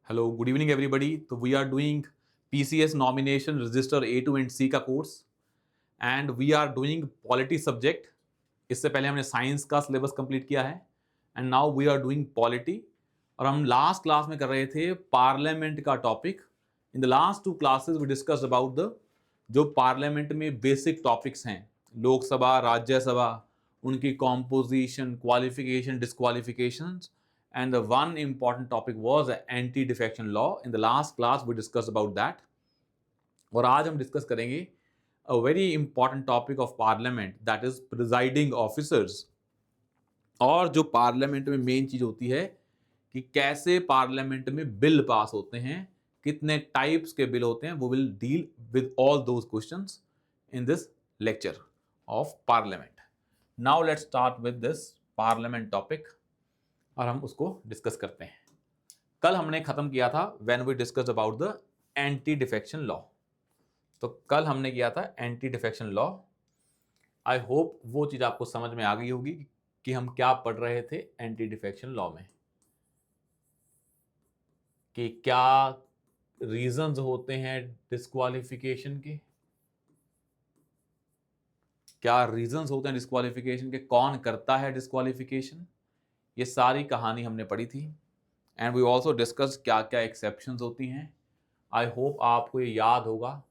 Hello, good evening everybody. So we are doing PCS nomination register A2 and C का course and we are doing polity subject. इससे पहले हमने science का syllabus complete किया है and now we are doing polity. और हम last class में कर रहे थे पार्लियामेंट का topic. In the last two classes we discuss about the जो पार्लियामेंट में बेसिक टॉपिक्स हैं, लोकसभा, राज्यसभा, उनकी composition, qualification, disqualifications. And the one important topic was anti-defection law. In the last class we discussed about that. और आज हम discuss करेंगे a very important topic of parliament, that is presiding officers. और जो parliament में main चीज होती है कि कैसे पार्लियामेंट में बिल पास होते हैं, कितने टाइप्स के बिल होते हैं, वो will deal with all those questions in this lecture of parliament. Now let's start with this parliament topic और हम उसको डिस्कस करते हैं. कल हमने खत्म किया था when we discuss about the anti defection law. तो कल हमने किया था anti defection law. I hope वो चीज आपको समझ में आ गई होगी कि हम क्या पढ़ रहे थे एंटी डिफेक्शन लॉ में, कि क्या रीजंस होते हैं डिस्क्वालिफिकेशन के, क्या रीजंस होते हैं डिस्क्वालिफिकेशन के, कौन करता है डिस्क्वालिफिकेशन. ये सारी कहानी हमने पढ़ी थी एंड वी ऑल्सो डिस्कस क्या क्या एक्सेप्शंस होती हैं. आई होप आपको ये याद होगा.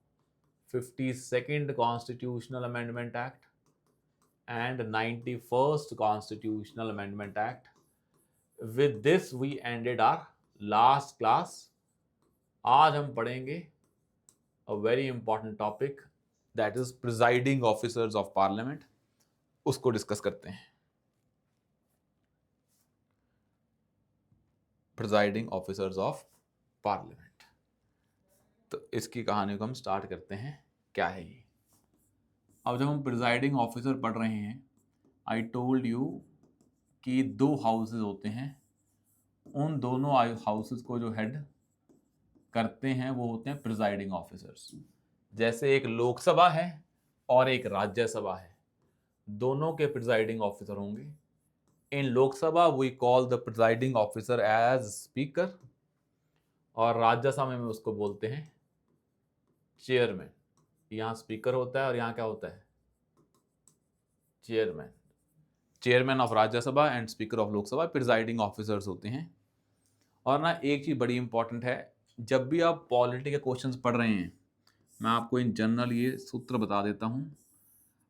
52nd constitutional amendment act and 91st constitutional amendment act. With this we ended our last class. आज हम पढ़ेंगे a very important topic, that is presiding officers of parliament. उसको डिस्कस करते हैं. Presiding officers of parliament. तो इसकी कहानी को हम स्टार्ट करते हैं. क्या है ये? अब जब हम प्रिजाइडिंग ऑफिसर पढ़ रहे हैं, आई टोल्ड यू कि दो हाउसेस होते हैं. उन दोनों हाउसेस को जो हेड करते हैं वो होते हैं प्रिजाइडिंग ऑफिसर्स. जैसे एक लोकसभा है और एक राज्यसभा है, दोनों के प्रिजाइडिंग ऑफिसर होंगे. In Lok Sabha we call the presiding officer as speaker और राज्यसभा में उसको बोलते हैं चेयरमैन. यहाँ स्पीकर होता है और यहाँ क्या होता है? Chairman. Chairman of Rajya Sabha and speaker of Lok Sabha presiding officers होते हैं. और ना एक चीज़ बड़ी इंपॉर्टेंट है, जब भी आप पॉलिटी के क्वेश्चंस पढ़ रहे हैं, मैं आपको इन जनरल ये सूत्र बता देता हूँ.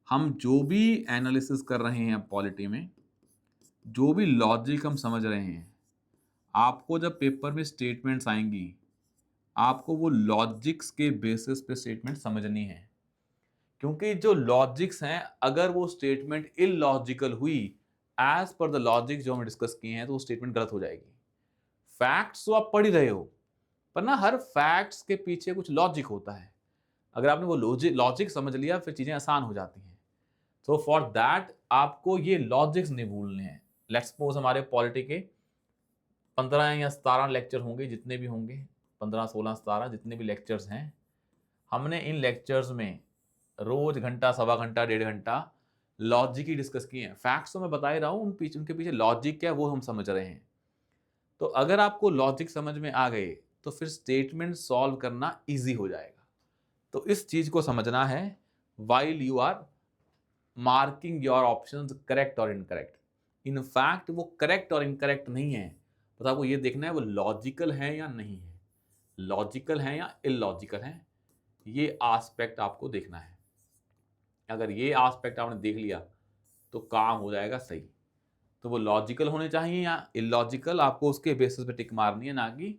हम जो भी एनालिसिस कर रहे हैं पॉलिटी में, जो भी लॉजिक हम समझ रहे हैं, आपको जब पेपर में स्टेटमेंट्स आएंगी, आपको वो लॉजिक्स के बेसिस पे स्टेटमेंट समझनी है. क्योंकि जो लॉजिक्स हैं, अगर वो स्टेटमेंट इलॉजिकल हुई एज पर द लॉजिक जो हमने डिस्कस किए हैं, तो वो स्टेटमेंट गलत हो जाएगी. फैक्ट्स तो आप पढ़ ही रहे हो, पर ना हर फैक्ट्स के पीछे कुछ लॉजिक होता है. अगर आपने वो लॉजिक समझ लिया, फिर चीज़ें आसान हो जाती हैं. तो फॉर दैट आपको ये लॉजिक्स नहीं भूलने हैं. लेट्स सपोज हमारे पॉलिटी के 15 या 17 लेक्चर होंगे, जितने भी होंगे, 15, 16, 17 जितने भी लेक्चर्स हैं, हमने इन लेक्चर्स में रोज घंटा, सवा घंटा, 1.5 घंटा लॉजिक ही डिस्कस किए हैं. फैक्ट्स तो मैं बता ही रहा हूँ, उनके पीछे लॉजिक क्या है वो हम समझ रहे हैं. तो अगर आपको लॉजिक समझ में आ गए तो फिर स्टेटमेंट सॉल्व करना ईजी हो जाएगा. तो इस चीज को समझना है while you are marking your options correct और इनकरेक्ट. इनफैक्ट वो करेक्ट और इनकरेक्ट नहीं है, तो आपको ये देखना है वो लॉजिकल है या नहीं है, लॉजिकल है या इलॉजिकल है. ये एस्पेक्ट आपको देखना है. अगर ये एस्पेक्ट आपने देख लिया तो काम हो जाएगा सही. तो वो लॉजिकल होने चाहिए या इलॉजिकल, आपको उसके बेसिस पे टिक मारनी है, ना कि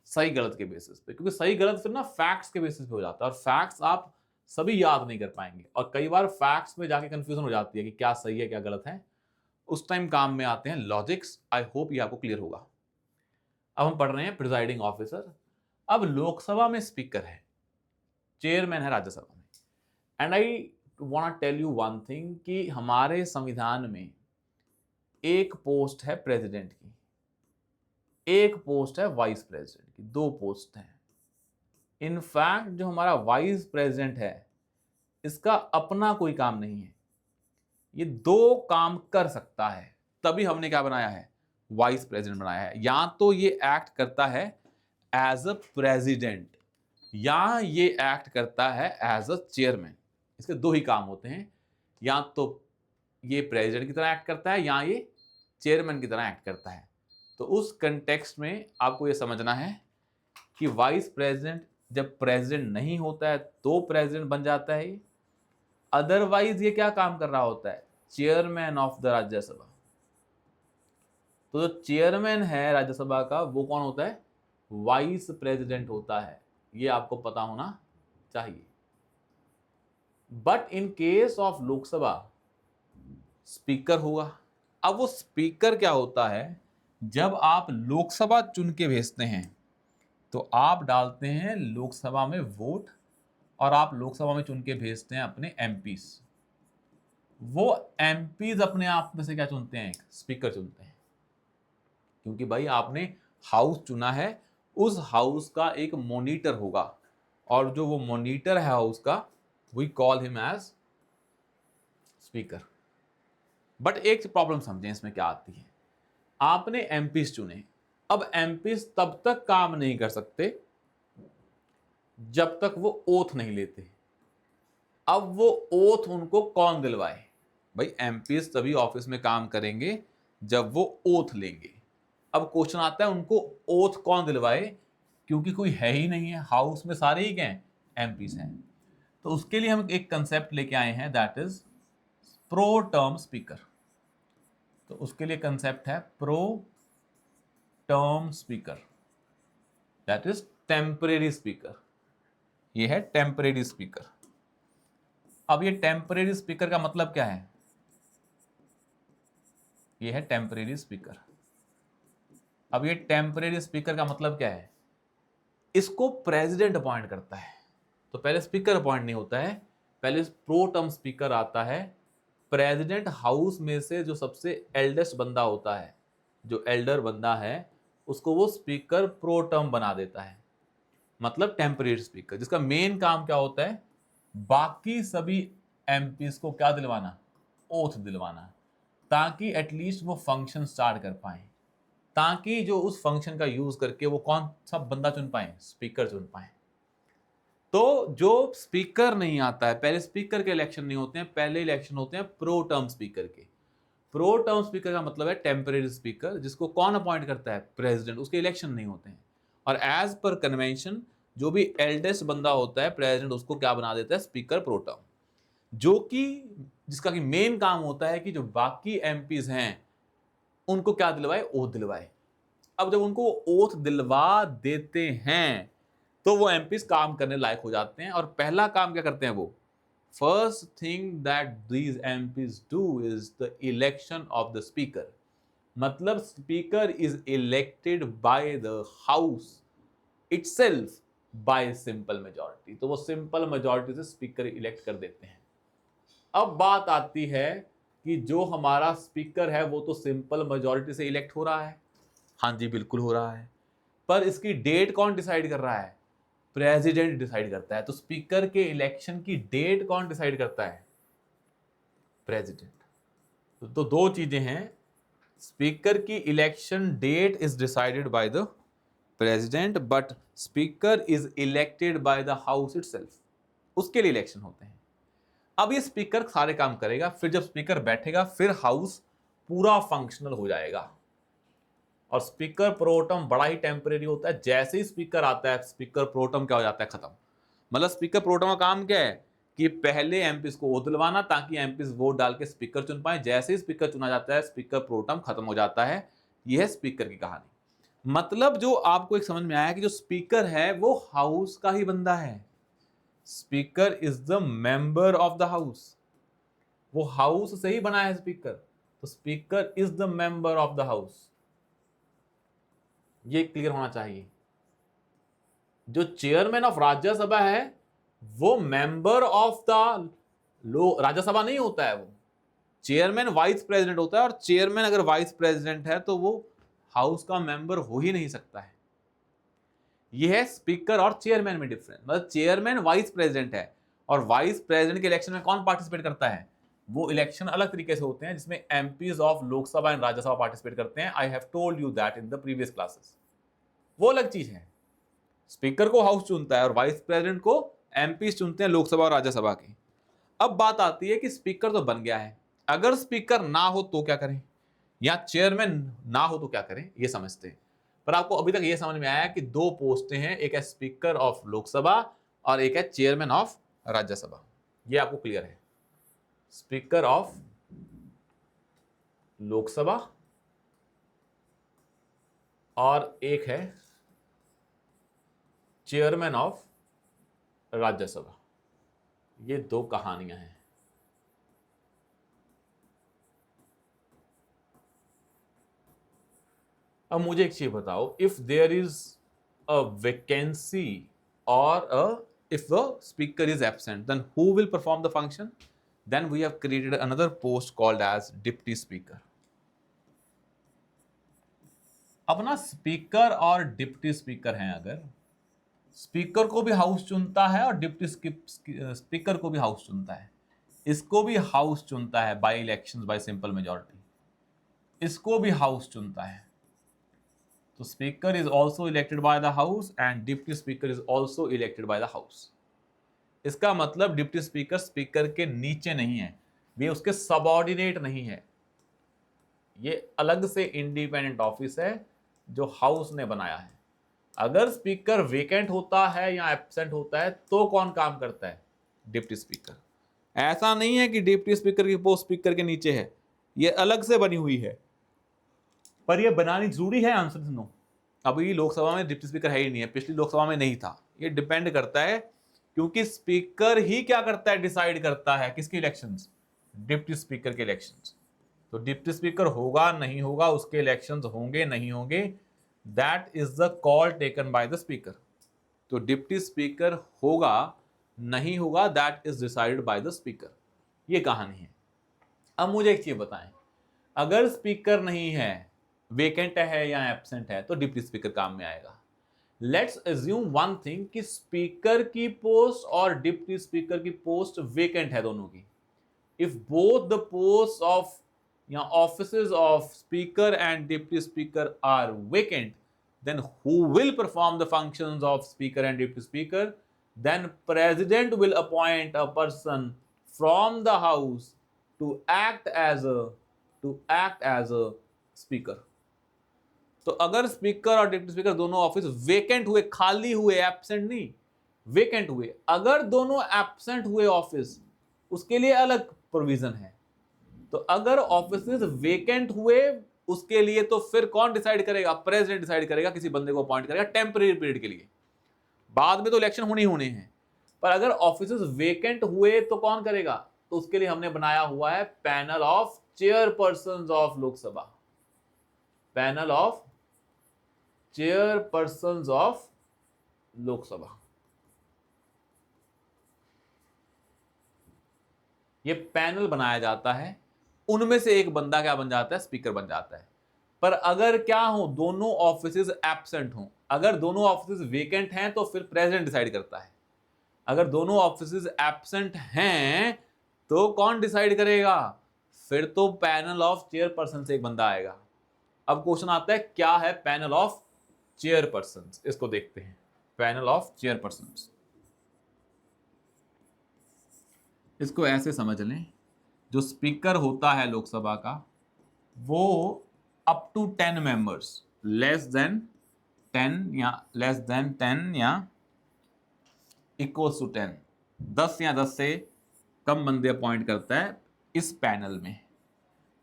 सही गलत के बेसिस पे. क्योंकि सही गलत फिर ना फैक्ट्स के बेसिस पे हो जाता है, और फैक्ट्स आप सभी याद नहीं कर पाएंगे, और कई बार फैक्ट्स में जाके कंफ्यूजन हो जाती है कि क्या सही है क्या गलत है. उस टाइम काम में आते हैं लॉजिक्स. आई होप ये आपको क्लियर होगा. अब हम पढ़ रहे हैं प्रिजाइडिंग ऑफिसर. अब लोकसभा में स्पीकर है, चेयरमैन है राज्यसभा में. And I want tell you one thing कि हमारे संविधान में एक पोस्ट है प्रेसिडेंट की, एक पोस्ट है वाइस प्रेसिडेंट की. दो पोस्ट हैं. इनफैक्ट जो हमारा वाइस प्रेसिडेंट है, इसका अपना कोई काम नहीं है, ये दो काम कर सकता है. तभी हमने क्या बनाया है? वाइस प्रेसिडेंट बनाया है. या तो ये एक्ट करता है एज अ प्रेसिडेंट या ये एक्ट करता है एज अ चेयरमैन। इसके दो ही काम होते हैं, या तो ये प्रेसिडेंट की तरह एक्ट करता है या ये चेयरमैन की तरह एक्ट करता है। तो उस कंटेक्स्ट में आपको ये समझना है कि वाइस प्रेसिडेंट जब प्रेसिडेंट नहीं होता है तो प्रेसिडेंट बन जाता है ये, अदरवाइज ये क्या काम कर रहा होता है, चेयरमैन ऑफ द राज्यसभा। तो जो चेयरमैन है राज्यसभा का वो कौन होता है, वाइस प्रेसिडेंट होता है। ये आपको पता होना चाहिए। But in case of Lok Sabha speaker होगा। अब वो स्पीकर क्या होता है, जब आप लोकसभा चुन के भेजते हैं तो आप डालते हैं लोकसभा में वोट और आप लोकसभा में चुन के भेजते हैं अपने एमपीज। वो एमपीज अपने आप में से क्या चुनते हैं, स्पीकर चुनते हैं, क्योंकि भाई आपने हाउस चुना है, उस हाउस का एक मॉनिटर होगा और जो वो मॉनिटर है हाउस का, we call him as speaker. But एक प्रॉब्लम समझें इसमें क्या आती है, आपने एमपीज चुने, अब एमपीज तब तक काम नहीं कर सकते जब तक वो ओथ नहीं लेते। अब वो ओथ उनको कौन दिलवाए, भाई एमपीज तभी ऑफिस में काम करेंगे जब वो ओथ लेंगे। अब क्वेश्चन आता है उनको ओथ कौन दिलवाए, क्योंकि कोई है ही नहीं है हाउस में, सारे ही क्या हैं, एमपीज हैं। तो उसके लिए हम एक कंसेप्ट लेके आए हैं, that is pro term speaker. तो उसके लिए कंसेप्ट है pro term speaker, that is temporary speaker. ये है टेम्परेरी स्पीकर। अब ये टेम्परेरी स्पीकर का मतलब क्या है, ये है टेम्परेरी स्पीकर। अब ये टेम्परेरी स्पीकर का मतलब क्या है, इसको प्रेसिडेंट अपॉइंट करता है। तो पहले स्पीकर अपॉइंट नहीं होता है, पहले प्रो टर्म स्पीकर आता है। प्रेसिडेंट हाउस में से जो सबसे एल्डेस्ट बंदा होता है, जो एल्डर बंदा है, उसको वो स्पीकर प्रो टर्म बना देता है, मतलब टेम्परेरी स्पीकर, जिसका मेन काम क्या होता है, बाकी सभी एमपीज को क्या दिलवाना, ओथ दिलवाना, ताकि एटलीस्ट वो फंक्शन स्टार्ट कर पाए, ताकि जो उस फंक्शन का यूज करके वो कौन सा बंदा चुन पाए, स्पीकर चुन पाए। तो जो स्पीकर नहीं आता है, पहले स्पीकर के इलेक्शन नहीं होते हैं, पहले इलेक्शन होते हैं प्रो टर्म स्पीकर के। प्रो टर्म स्पीकर का मतलब है टेम्परेरी स्पीकर, जिसको कौन अपॉइंट करता है, प्रेसिडेंट, उसके इलेक्शन नहीं होते हैं। और एज पर कन्वेंशन जो भी एल्डेस्ट बंदा होता है प्रेसिडेंट, उसको क्या बना देता है, स्पीकर प्रो टर्म, जो कि जिसका कि मेन काम होता है कि जो बाकी एमपीज हैं उनको क्या दिलवाए, ओथ दिलवाए। अब जब उनको ओथ दिलवा देते हैं तो वो एमपीज काम करने लायक हो जाते हैं। और पहला काम क्या करते हैं वो, first thing that these MPs do is the election of the speaker. मतलब speaker is elected by the house itself by simple majority. तो वो सिंपल मेजॉरिटी से स्पीकर इलेक्ट कर देते हैं। अब बात आती है कि जो हमारा स्पीकर है वो तो सिंपल मेजॉरिटी से इलेक्ट हो रहा है, हाँ जी बिल्कुल हो रहा है, पर इसकी डेट कौन डिसाइड कर रहा है, प्रेसिडेंट डिसाइड करता है। तो स्पीकर के इलेक्शन की डेट कौन डिसाइड करता है, प्रेसिडेंट। तो दो चीजें हैं, स्पीकर की election date is decided by the president, but speaker is elected by the house itself, उसके लिए इलेक्शन होते हैं। अब ये स्पीकर सारे काम करेगा, फिर जब स्पीकर बैठेगा फिर हाउस पूरा फंक्शनल हो जाएगा। और स्पीकर प्रोटम बड़ा ही टेम्परेरी होता है, जैसे ही स्पीकर आता है स्पीकर प्रोटम क्या हो जाता है, खत्म। मतलब स्पीकर प्रोटम का काम क्या है कि पहले एमपीज को वोट दिलवाना ताकि एमपीज वोट डाल के स्पीकर चुन पाए। जैसे ही स्पीकर चुना जाता है स्पीकर प्रोटम खत्म हो जाता है। यह है स्पीकर की कहानी। मतलब जो आपको एक समझ में आया कि जो स्पीकर है वो हाउस का ही बंदा है, speaker is the member of the house, वो हाउस से ही बना है स्पीकर, तो speaker is the member of the house. ये क्लियर होना चाहिए। जो चेयरमैन ऑफ राज्यसभा है वो मेंबर ऑफ द राज्यसभा नहीं होता है, वो चेयरमैन वाइस प्रेसिडेंट होता है, और चेयरमैन अगर वाइस प्रेसिडेंट है तो वो हाउस का मेंबर हो ही नहीं सकता है। यह है स्पीकर और चेयरमैन में डिफरेंस। मतलब चेयरमैन वाइस प्रेसिडेंट है और वाइस प्रेसिडेंट के इलेक्शन में कौन पार्टिसिपेट करता है, वो इलेक्शन अलग तरीके से होते हैं जिसमें MPs of Lok Sabha and Rajya Sabha participate करते हैं। I have told you that in the previous classes, वो अलग चीज है। स्पीकर को हाउस चुनता है और वाइस प्रेसिडेंट को एमपी चुनते हैं लोकसभा और राज्यसभा की। अब बात आती है कि स्पीकर तो बन गया है, अगर स्पीकर ना हो तो क्या करें, या चेयरमैन ना हो तो क्या करें, ये समझते हैं। पर आपको अभी तक ये समझ में आया कि दो पोस्टें हैं, एक है स्पीकर ऑफ लोकसभा और एक है चेयरमैन ऑफ राज्यसभा। ये आपको क्लियर है, स्पीकर ऑफ लोकसभा और एक है चेयरमैन ऑफ राज्यसभा। ये दो कहानियां हैं। अब मुझे एक चीज बताओ, if there is a vacancy और if the speaker is absent, then who will perform the function? Then we have created another post called as deputy speaker. अब ना स्पीकर और डिप्टी स्पीकर हैं, अगर स्पीकर को भी हाउस चुनता है और डिप्टी स्पीकर को भी हाउस चुनता है, इसको भी हाउस चुनता है by elections by simple majority, इसको भी हाउस चुनता है। तो speaker is also elected by the house and deputy speaker is also elected by the house. इसका मतलब डिप्टी स्पीकर स्पीकर के नीचे नहीं है, ये उसके सबऑर्डिनेट नहीं है, ये अलग से इंडिपेंडेंट ऑफिस है जो हाउस ने बनाया है। अगर स्पीकर वेकेंट होता है या एब्सेंट होता है तो कौन काम करता है? Deputy speaker. ऐसा नहीं है कि डिप्टी स्पीकर की पोस्ट स्पीकर के नीचे है, ये अलग से बनी हुई है। पर ये बनानी जरूरी है? Answer is no. अभी लोकसभा में डिप्टी स्पीकर है ही नहीं है, पिछली लोकसभा में नहीं था। ये डिपेंड करता है, क्योंकि स्पीकर ही क्या करता है, डिसाइड करता है किसके इलेक्शंस? डिप्टी स्पीकर के इलेक्शंस। तो डिप्टी स्पीकर होगा नहीं होगा, उसके इलेक्शंस होंगे नहीं होंगे, that is the call taken by the speaker. तो डिप्टी स्पीकर होगा नहीं होगा, that is decided by the speaker. ये कहानी है। अब मुझे एक चीज बताएं, अगर स्पीकर नहीं है, वेकेंट है या एब्सेंट है, तो डिप्टी स्पीकर काम में आएगा। लेट्स अज्यूम वन थिंग कि स्पीकर की पोस्ट और डिप्टी स्पीकर की पोस्ट वेकेंट है दोनों की। If both the post of या offices of speaker and deputy speaker are vacant, then who will perform the functions of speaker and deputy speaker? Then president will appoint a person from the house to act as a speaker. तो अगर speaker और deputy speaker दोनों office vacant हुए, खाली हुए, absent नहीं, vacant हुए, अगर दोनों एब्सेंट हुए ऑफिस, उसके लिए अलग प्रोविजन है। तो अगर ऑफिस वेकेंट हुए उसके लिए तो फिर कौन डिसाइड करेगा? प्रेसिडेंट डिसाइड करेगा, किसी बंदे को अपॉइंट करेगा टेम्परेरी पीरियड के लिए, बाद में तो इलेक्शन होने हैं। पर अगर ऑफिसेस वेकेंट हुए तो कौन करेगा? तो उसके लिए हमने बनाया हुआ है panel of chairpersons of Lok Sabha, panel of chairpersons of Lok Sabha. ये पैनल बनाया जाता है, उनमें से एक बंदा क्या बन जाता है? स्पीकर बन जाता है। पर अगर क्या हो, दोनों ऑफिसेज एब्सेंट हो, अगर दोनों ऑफिसेज वेकेंट हैं तो फिर प्रेसिडेंट डिसाइड करता है। अगर दोनों ऑफिसेज एब्सेंट हैं तो कौन डिसाइड करेगा? फिर तो पैनल ऑफ चेयरपर्सन से एक बंदा आएगा। अब क्वेश्चन आता है, क्या है पैनल ऑफ चेयरपर्सन? इसको देखते हैं। पैनल ऑफ चेयरपर्सन, इसको ऐसे समझ लें, जो स्पीकर होता है लोकसभा का वो up to 10 members, less than 10 या इक्वल्स टू 10, 10 या 10 से कम बंदे अपॉइंट करता है इस पैनल में।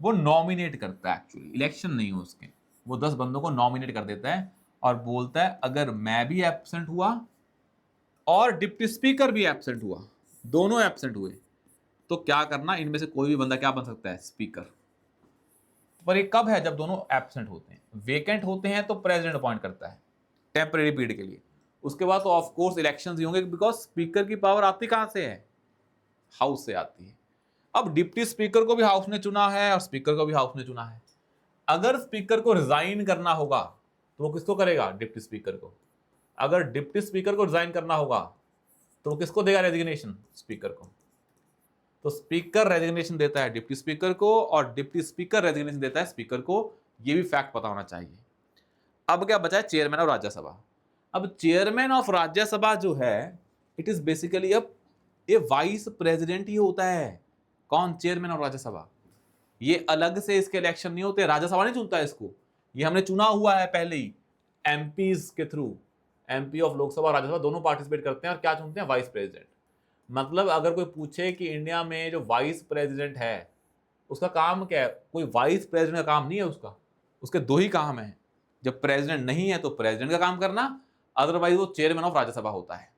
वो नॉमिनेट करता है, एक्चुअली इलेक्शन नहीं हो उसके, वो 10 बंदों को नॉमिनेट कर देता है और बोलता है अगर मैं भी एब्सेंट हुआ और डिप्टी स्पीकर भी एब्सेंट हुआ, दोनों एब्सेंट हुए, तो क्या करना? इनमें से कोई भी बंदा क्या बन सकता है? स्पीकर। पर ये कब है? जब दोनों एब्सेंट होते हैं। वेकेंट होते हैं तो प्रेसिडेंट अपॉइंट करता है टेम्परेरी पीरियड के लिए, उसके बाद तो ऑफ कोर्स इलेक्शंस ही होंगे, बिकॉज स्पीकर की पावर आती कहां से है? हाउस से आती है। अब डिप्टी स्पीकर को भी हाउस ने चुना है और स्पीकर को भी हाउस ने चुना है। अगर स्पीकर को रिजाइन करना होगा तो वो किसको करेगा? डिप्टी स्पीकर को। अगर डिप्टी स्पीकर को रिजाइन करना होगा तो वो किसको देगा रेजिग्नेशन? स्पीकर को। तो स्पीकर रेजिग्नेशन देता है डिप्टी स्पीकर को और डिप्टी स्पीकर रेजिग्नेशन देता है स्पीकर को। ये भी फैक्ट पता होना चाहिए। अब क्या बचा है? चेयरमैन और राज्यसभा। अब चेयरमैन ऑफ राज्यसभा जो है, it is basically a vice president ही होता है। कौन? Chairman of Rajya Sabha. ये अलग से इसके इलेक्शन नहीं होते, राज्यसभा नहीं चुनता है इसको, ये हमने चुना हुआ है पहले ही एमपीज के थ्रू। एमपी ऑफ लोकसभा और राज्यसभा दोनों पार्टिसिपेट करते हैं और क्या चुनते हैं? Vice president. मतलब अगर कोई पूछे कि इंडिया में जो वाइस प्रेसिडेंट है उसका काम क्या है, कोई वाइस प्रेसिडेंट का काम नहीं है उसका, उसके दो ही काम है। जब प्रेसिडेंट नहीं है तो प्रेसिडेंट का काम करना, अदरवाइज वो चेयरमैन ऑफ राज्यसभा होता है।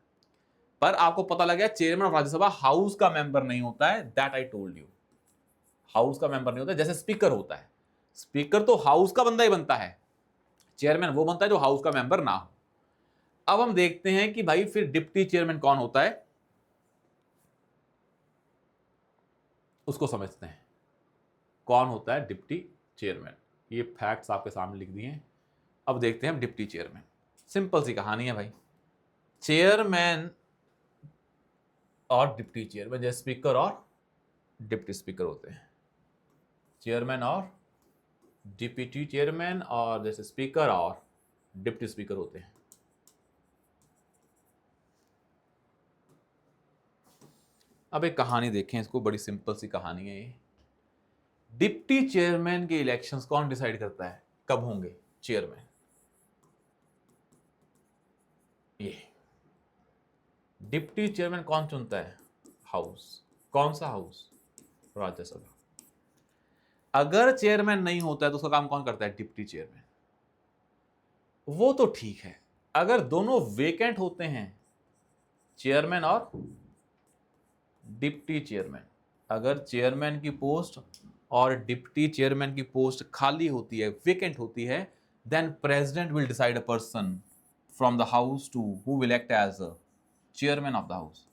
पर आपको पता लग गया चेयरमैन ऑफ राज्यसभा हाउस का मेंबर नहीं होता है, that I told you. House का मेंबर नहीं होता, जैसे स्पीकर होता है, स्पीकर तो हाउस का बंदा ही बनता है, चेयरमैन वो बनता है जो हाउस का मेंबर ना हो। अब हम देखते हैं कि भाई फिर डिप्टी चेयरमैन कौन होता है, उसको समझते हैं। कौन होता है डिप्टी चेयरमैन? ये फैक्ट्स आपके सामने लिख दिए हैं। अब देखते हैं डिप्टी चेयरमैन। सिंपल सी कहानी है भाई। चेयरमैन और डिप्टी चेयरमैन जैसे स्पीकर और डिप्टी स्पीकर होते हैं, चेयरमैन और डिप्टी चेयरमैन, और जैसे स्पीकर और डिप्टी स्पीकर होते हैं। अब एक कहानी देखें इसको, बड़ी सिंपल सी कहानी है ये। डिप्टी चेयरमैन के इलेक्शंस कौन डिसाइड करता है कब होंगे? चेयरमैन। ये डिप्टी चेयरमैन कौन चुनता है? हाउस। कौन सा हाउस? राज्यसभा। अगर चेयरमैन नहीं होता है तो उसका काम कौन करता है? Deputy chairman. वो तो ठीक है, अगर दोनों वेकेंट होते हैं, चेयरमैन और डिप्टी चेयरमैन, अगर चेयरमैन की पोस्ट और डिप्टी चेयरमैन की पोस्ट खाली होती है, वेकेंट होती है, then president will decide a person from the house to who will act as a chairman of the house.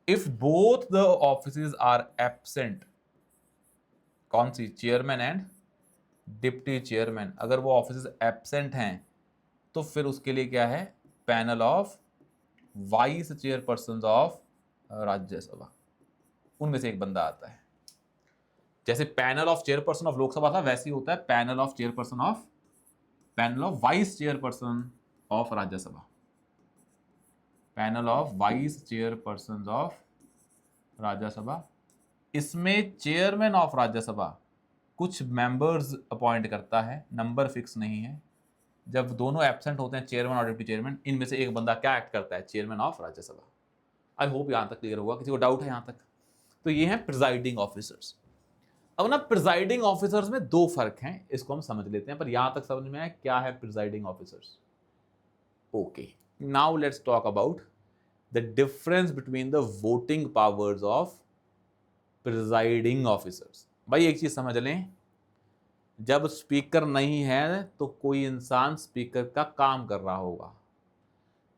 If both the offices are absent, कौन सी? चेयरमैन एंड डिप्टी चेयरमैन, अगर वो offices absent हैं तो फिर उसके लिए क्या है? Panel of vice chairperson of Rajya Sabha, उनमें से एक बंदा आता है। जैसे panel of chairperson of Lok Sabha था, वैसे ही होता है panel of vice chairperson of Rajya Sabha. Panel of vice chairperson of Rajya Sabha, इसमें चेयरमैन ऑफ राज्यसभा कुछ मेंबर्स अपॉइंट करता है, नंबर फिक्स नहीं है। जब दोनों एब्सेंट होते हैं, चेयरमैन और डिप्टी चेयरमैन, इनमें से एक बंदा क्या एक्ट करता है? Chairman of Rajya Sabha. I hope यहां तक क्लियर होगा, किसी को डाउट है यहां तक? तो ये हैं प्रिजाइडिंग ऑफिसर्स। अब ना प्रिजाइडिंग ऑफिसर्स में दो फर्क हैं, इसको हम समझ लेते हैं, पर यहां तक समझ में आया क्या है presiding officers? Okay, now let's talk about the difference between the voting powers of presiding officers. भाई एक चीज समझ लें, जब स्पीकर नहीं है तो कोई इंसान स्पीकर का काम कर रहा होगा,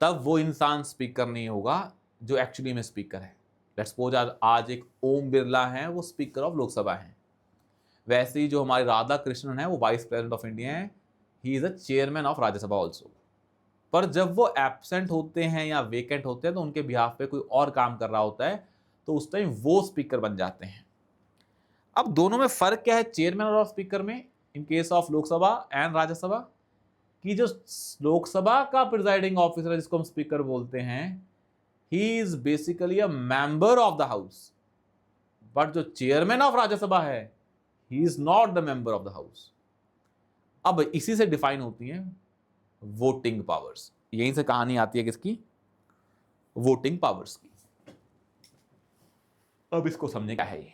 तब वो इंसान स्पीकर नहीं होगा जो एक्चुअली में स्पीकर है। लेट्स सपोज आज एक ओम बिरला है, वो स्पीकर ऑफ लोकसभा है। वैसे ही जो हमारे राधा कृष्णन है वो वाइस प्रेसिडेंट ऑफ इंडिया है, he is a chairman of Rajya Sabha also. पर जब वो एब्सेंट होते हैं या वेकेंट होते हैं तो उनके बिहाफ पे कोई और काम कर रहा होता है, तो उस टाइम वो स्पीकर बन जाते हैं। अब दोनों में फर्क क्या है चेयरमैन और स्पीकर में, in case of Lok Sabha and Rajya Sabha? कि जो लोकसभा का प्रिजाइडिंग ऑफिसर है, जिसको हम स्पीकर बोलते हैं, he is basically a member of the house, but जो चेयरमैन ऑफ राज्यसभा है, he is not the member of the house. अब इसी से डिफाइन होती है वोटिंग पावर्स, यहीं से कहानी आती है किसकी? वोटिंग पावर्स की। अब इसको समझने का है ये।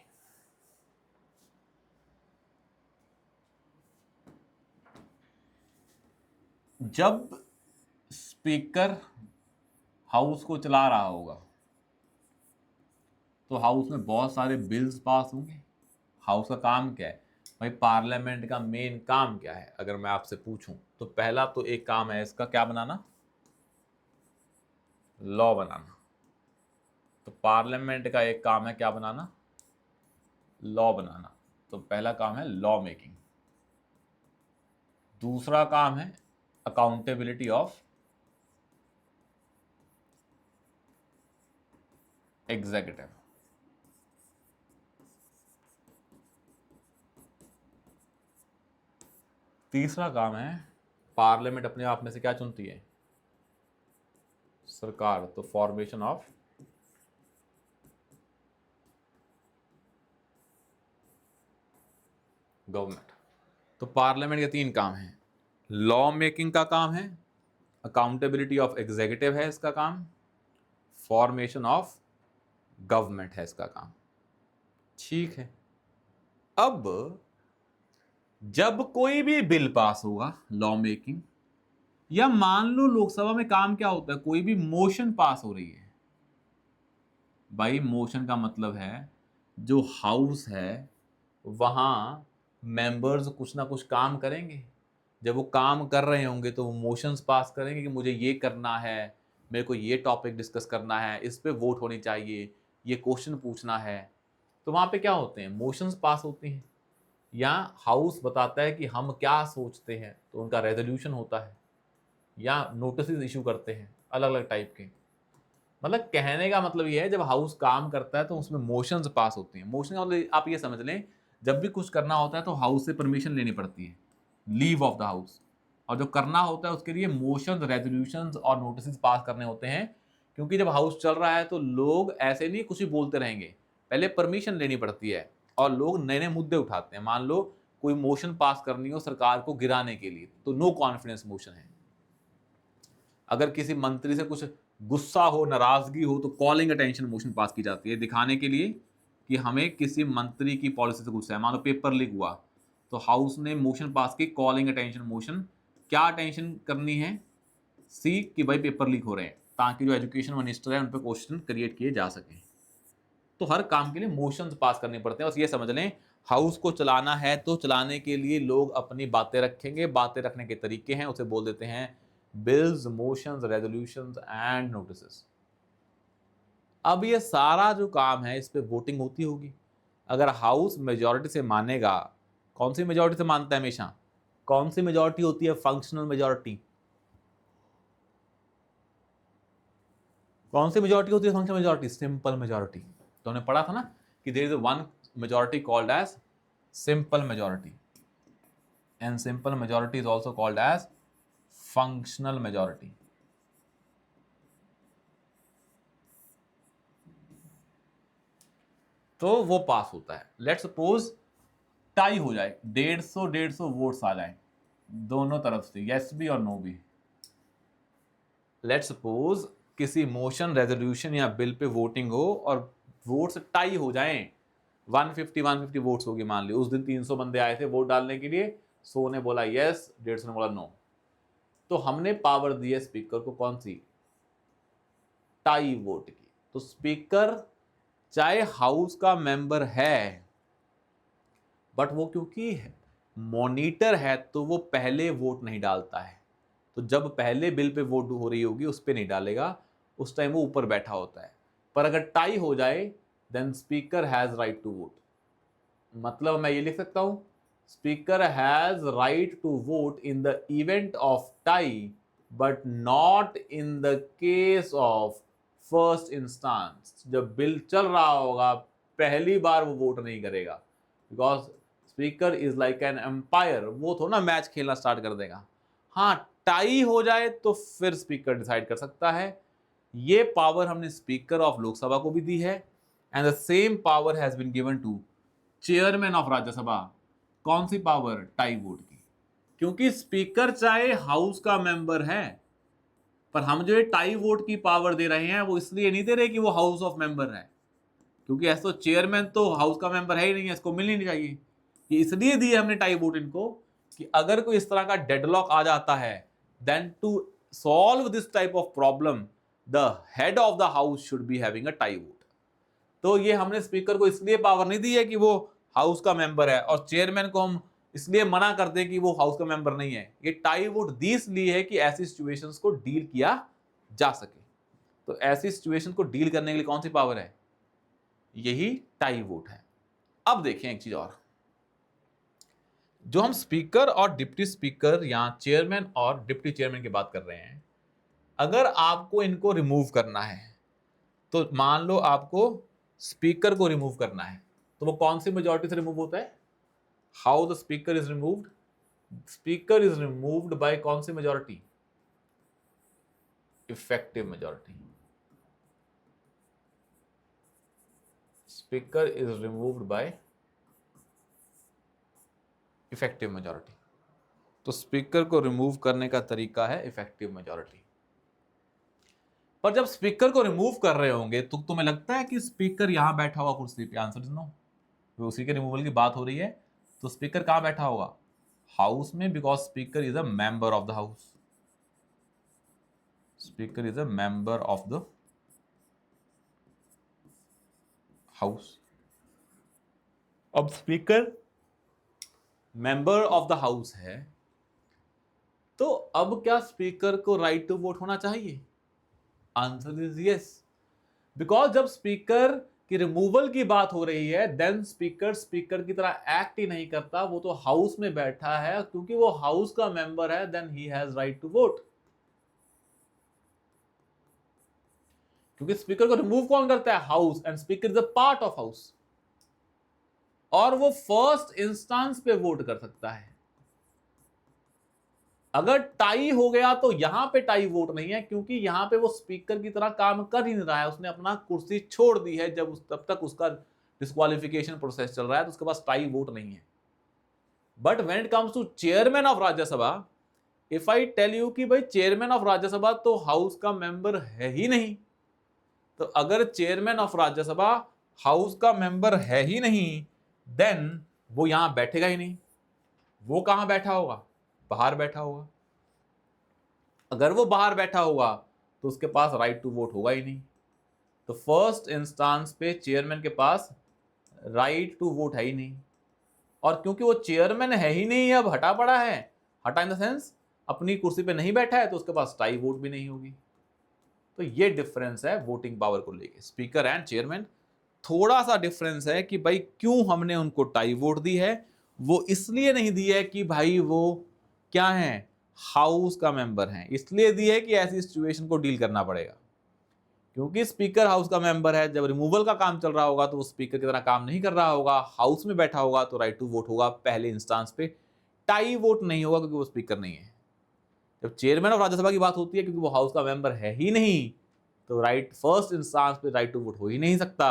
जब स्पीकर हाउस को चला रहा होगा तो हाउस में बहुत सारे बिल्स पास होंगे। हाउस का काम क्या है भाई? पार्लियामेंट का मेन काम क्या है अगर मैं आपसे पूछूं तो पहला तो एक काम है इसका, क्या बनाना? लॉ बनाना। तो पार्लियामेंट का एक काम है क्या बनाना? लॉ बनाना। तो पहला काम है लॉ मेकिंग। दूसरा काम है अकाउंटेबिलिटी ऑफ एग्जीक्यूटिव। तीसरा काम है पार्लियामेंट अपने आप में से क्या चुनती है? सरकार, तो फॉर्मेशन ऑफ गवर्नमेंट। तो पार्लियामेंट के 3 काम हैं, लॉ मेकिंग का काम है, अकाउंटेबिलिटी ऑफ एग्जीक्यूटिव है इसका काम, फॉर्मेशन ऑफ गवर्नमेंट है इसका काम। ठीक है, अब जब कोई भी बिल पास होगा लॉ मेकिंग, या मान लो लोकसभा में काम क्या होता है, कोई भी मोशन पास हो रही है। भाई मोशन का मतलब है जो हाउस है वहां मेंबर्स कुछ ना कुछ काम करेंगे। जब वो काम कर रहे होंगे तो वो मोशंस पास करेंगे कि मुझे ये करना है, मेरे को ये टॉपिक डिस्कस करना है, इस पे वोट होनी चाहिए, ये क्वेश्चन पूछना है। तो वहां पे क्या होते हैं, मोशंस पास होते हैं, या हाउस बताता है कि हम क्या सोचते हैं, तो उनका रेजोल्यूशन होता है, या नोटिस इशू करते हैं अलग अलग टाइप के। मतलब कहने का मतलब ये है, जब हाउस काम करता है तो उसमें मोशंस पास होती हैं। मोशन का मतलब आप ये समझ लें, जब भी कुछ करना होता है तो हाउस से परमिशन लेनी पड़ती है, लीव ऑफ द हाउस। और जो करना होता है उसके लिए मोशंस, रेजोल्यूशंस और नोटिस पास करने होते हैं। क्योंकि जब हाउस चल रहा है तो लोग ऐसे नहीं कुछ भी बोलते रहेंगे, पहले परमिशन लेनी पड़ती है और लोग नए नए मुद्दे उठाते हैं। मान लो कोई मोशन पास करनी हो सरकार को गिराने के लिए, तो नो कॉन्फिडेंस मोशन है। अगर किसी मंत्री से कुछ गुस्सा हो, नाराजगी हो, तो कॉलिंग अटेंशन मोशन पास की जाती है, दिखाने के लिए कि हमें किसी मंत्री की पॉलिसी से गुस्सा है। मान लो पेपर लीक हुआ तो हाउस ने मोशन पास की, कॉलिंग अटेंशन मोशन। क्या अटेंशन करनी है, सी कि भाई पेपर लीक हो रहे हैं, ताकि जो एजुकेशन मिनिस्टर है उन पर क्वेश्चन क्रिएट किए जा सकें। तो हर काम के लिए मोशंस पास करने पड़ते हैं। बस ये समझ लें, हाउस को चलाना है तो चलाने के लिए लोग अपनी बातें रखेंगे। बातें रखने के तरीके हैं, उसे बोल देते हैं bills, motions, resolutions and notices. अब ये सारा जो काम है इस पे वोटिंग होती होगी। अगर हाउस मेजॉरिटी से मानेगा, कौन सी मेजॉरिटी से मानता है हमेशा, कौन सी मेजॉरिटी होती है, फंक्शनल मेजॉरिटी। कौन सी मेजॉरिटी होती है फंक्शनल मेजॉरिटी, सिंपल मेजॉरिटी। तो हमने पढ़ा था ना कि there is one majority called as simple majority, and simple majority is also called as functional majority. तो वो पास होता है। लेट्स सपोज टाई हो जाए, 150 वोट्स आ जाए दोनों तरफ से, यस भी और नो भी। लेट्स सपोज किसी मोशन, रेजोल्यूशन या बिल पे वोटिंग हो और वोट्स टाई हो जाएं, 150 वोट्स होगी मान ली। उस दिन 300 बंदे आए थे वोट डालने के लिए, 100 ने बोला यस, 150 ने बोला नो। तो हमने पावर दी है स्पीकर को, कौन सी, टाई वोट की। तो स्पीकर चाहे हाउस का मेंबर है, बट वो क्योंकि मॉनिटर है तो वो पहले वोट नहीं डालता है। तो जब पहले बिल पे वोट हो रही होगी उस पर नहीं डालेगा, उस टाइम वो ऊपर बैठा होता है। पर अगर टाई हो जाए then speaker has right to vote. मतलब मैं ये लिख सकता हूं, speaker has right to vote in the event of tie, but not in the case of first instance. जब बिल चल रहा होगा पहली बार वो वोट नहीं करेगा, because speaker is like an umpire, वो थोड़ा ना मैच खेलना स्टार्ट कर देगा। हाँ, टाई हो जाए तो फिर स्पीकर डिसाइड कर सकता है। ये पावर हमने स्पीकर ऑफ लोकसभा को भी दी है, and the same power has been given to chairman of Rajya Sabha. कौन सी पावर, टाई वोट की। क्योंकि स्पीकर चाहे हाउस का मेंबर है, पर हम जो ये टाई वोट की पावर दे रहे हैं वो इसलिए नहीं दे रहे कि वो हाउस ऑफ मेंबर है, क्योंकि ऐसा तो चेयरमैन तो हाउस का मेंबर है ही नहीं है, इसको मिलनी नहीं चाहिए। ये इसलिए दिए हमने टाई वोट इनको कि अगर कोई इस तरह का डेडलॉक आ जाता है, then to solve this type of problem the head of the house should be having a tie vote. तो ये हमने स्पीकर को इसलिए पावर नहीं दी है कि वो हाउस का मेंबर है, और चेयरमैन को हम इसलिए मना कर दें कि वो हाउस का मेंबर नहीं है। ये टाई वोट दी इसलिए है कि ऐसी सिचुएशंस को डील किया जा सके। तो ऐसी सिचुएशन को डील करने के लिए कौन सी पावर है, यही टाई वोट है। अब देखें एक चीज और, जो हम स्पीकर और डिप्टी स्पीकर या चेयरमैन और डिप्टी चेयरमैन की बात कर रहे हैं, अगर आपको इनको रिमूव करना है, तो मान लो आपको स्पीकर को रिमूव करना है, तो वो कौन सी मेजॉरिटी से रिमूव होता है, how the speaker is removed, speaker is removed by कौन सी majority, effective majority, speaker is removed by effective majority. तो स्पीकर को रिमूव करने का तरीका है इफेक्टिव मेजॉरिटी। पर जब स्पीकर को रिमूव कर रहे होंगे तो तुम्हें लगता है कि स्पीकर यहां बैठा हुआ कुर्सी पे? Answer is no. तो उसी के रिमूवल की बात हो रही है, तो स्पीकर कहां बैठा होगा? हाउस में, because speaker is a member of the house. Speaker is a member of the house. अब speaker member of the house है, तो अब क्या स्पीकर को राइट टू वोट होना चाहिए? आंसर इज यस, बिकॉज जब स्पीकर की रिमूवल की बात हो रही है, देन स्पीकर की तरह एक्ट ही नहीं करता, वो तो हाउस में बैठा है, क्योंकि वो हाउस का मेंबर है, then he has right to vote. क्योंकि स्पीकर को रिमूव कौन करता है? House, and speaker is a part of house, और वो फर्स्ट इंस्टेंस पे वोट कर सकता है। अगर टाई हो गया तो यहां पे टाई वोट नहीं है, क्योंकि यहां पे वो स्पीकर की तरह काम कर ही नहीं रहा है, उसने अपना कुर्सी छोड़ दी है, तब तक उसका डिस्क्वालिफिकेशन प्रोसेस चल रहा है, तो उसके पास टाई वोट नहीं है। But when it comes to chairman of Rajya Sabha, if I tell you कि भाई चेयरमैन ऑफ राज्यसभा तो हाउस का मेंबर है ही नहीं, तो अगर चेयरमैन ऑफ राज्यसभा हाउस का मेंबर है ही नहीं, देन वो यहां बैठेगा ही नहीं। वो कहां बैठा होगा? बाहर बैठा होगा। अगर वो बाहर बैठा होगा तो उसके पास राइट टू वोट होगा ही नहीं। तो फर्स्ट इंस्टेंस पे चेयरमैन के पास राइट टू वोट है ही नहीं, और क्योंकि वो चेयरमैन है ही नहीं, अब हटा पड़ा है, हटा इन द सेंस अपनी कुर्सी पे नहीं बैठा है, तो उसके पास टाई वोट भी नहीं होगी। तो ये डिफरेंस है वोटिंग पावर को लेके, स्पीकर एंड चेयरमैन। थोड़ा सा डिफरेंस है कि भाई क्यों हमने उनको टाई वोट दी है। वो इसलिए नहीं दी है कि भाई वो क्या है, हाउस का मेंबर है, इसलिए दी है कि ऐसी सिचुएशन को डील करना पड़ेगा। क्योंकि स्पीकर हाउस का मेंबर है, जब रिमूवल का काम चल रहा होगा तो वो स्पीकर की तरह काम नहीं कर रहा होगा, हाउस में बैठा होगा, तो राइट टू वोट होगा पहले इंस्टांस पे, टाई वोट नहीं होगा क्योंकि वो स्पीकर नहीं है। जब चेयरमैन ऑफ राज्यसभा की बात होती है, क्योंकि वो हाउस का मेंबर है ही नहीं, तो राइट फर्स्ट इंस्टांस पे राइट टू वोट हो ही नहीं सकता।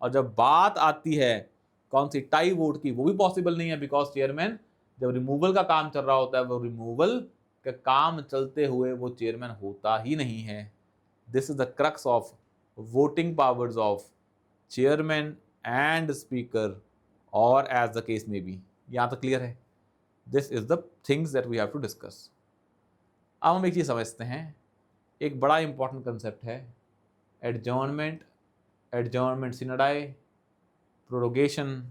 और जब बात आती है कौन सी, टाई वोट की, वो भी पॉसिबल नहीं है, बिकॉज चेयरमैन जब रिमूवल का काम चल रहा होता है, वो रिमूवल का काम चलते हुए वो चेयरमैन होता ही नहीं है। This is the crux of voting powers of chairman and speaker, और एज द केस में बी। यहाँ तक क्लियर है? This is the things that we have to discuss. अब हम एक चीज़ समझते हैं, एक बड़ा इंपॉर्टेंट कंसेप्ट है adjournment, adjournment sine die, prorogation,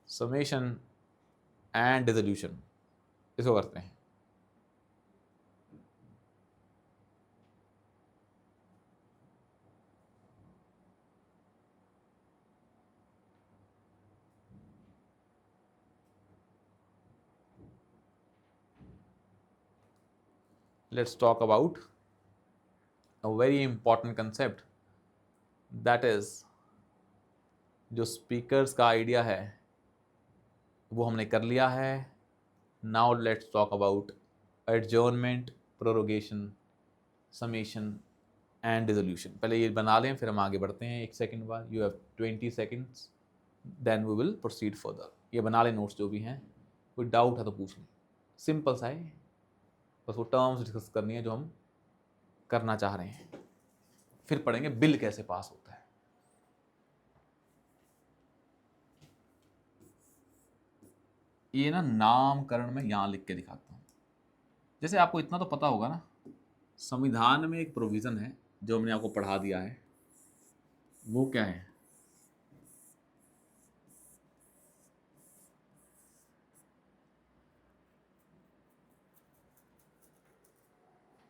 summation and dissolution. इसको करते हैं। Let's talk about a very important concept, that is जो स्पीकर्स का आइडिया है वो हमने कर लिया है। Now let's talk about adjournment, prorogation, summation and dissolution. पहले ये बना लें, फिर हम आगे बढ़ते हैं। एक सेकंड बाद, you have 20 seconds, then we will proceed further. ये बना लें नोट्स जो भी हैं, कोई डाउट है तो पूछ लें। सिंपल सा है, बस वो टर्म्स डिस्कस करनी है जो हम करना चाह रहे हैं, फिर पढ़ेंगे बिल कैसे पास होता है। ये ना नामकरण में यहां लिख के दिखाता हूं। जैसे आपको इतना तो पता होगा ना, संविधान में एक प्रोविजन है जो हमने आपको पढ़ा दिया है, वो क्या है?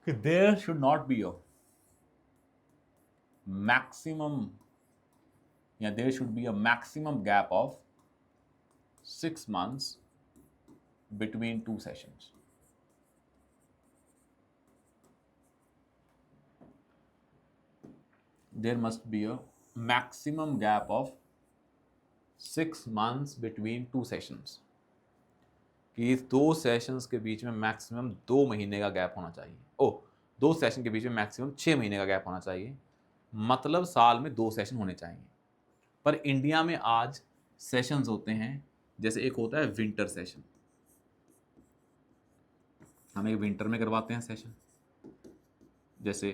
कि there should not be a maximum, या there should be a maximum gap of 6 months between 2 sessions. There must be a maximum gap of 6 months between 2 sessions. कि इस 2 सेशंस के बीच में मैक्सिमम 2 महीने का गैप होना चाहिए। ओह, 2 सेशन के बीच में मैक्सिमम 6 महीने का गैप होना चाहिए, मतलब साल में 2 सेशन होने चाहिए। पर इंडिया में आज सेशंस होते हैं, जैसे एक होता है विंटर सेशन, हम एक विंटर में करवाते हैं सेशन। जैसे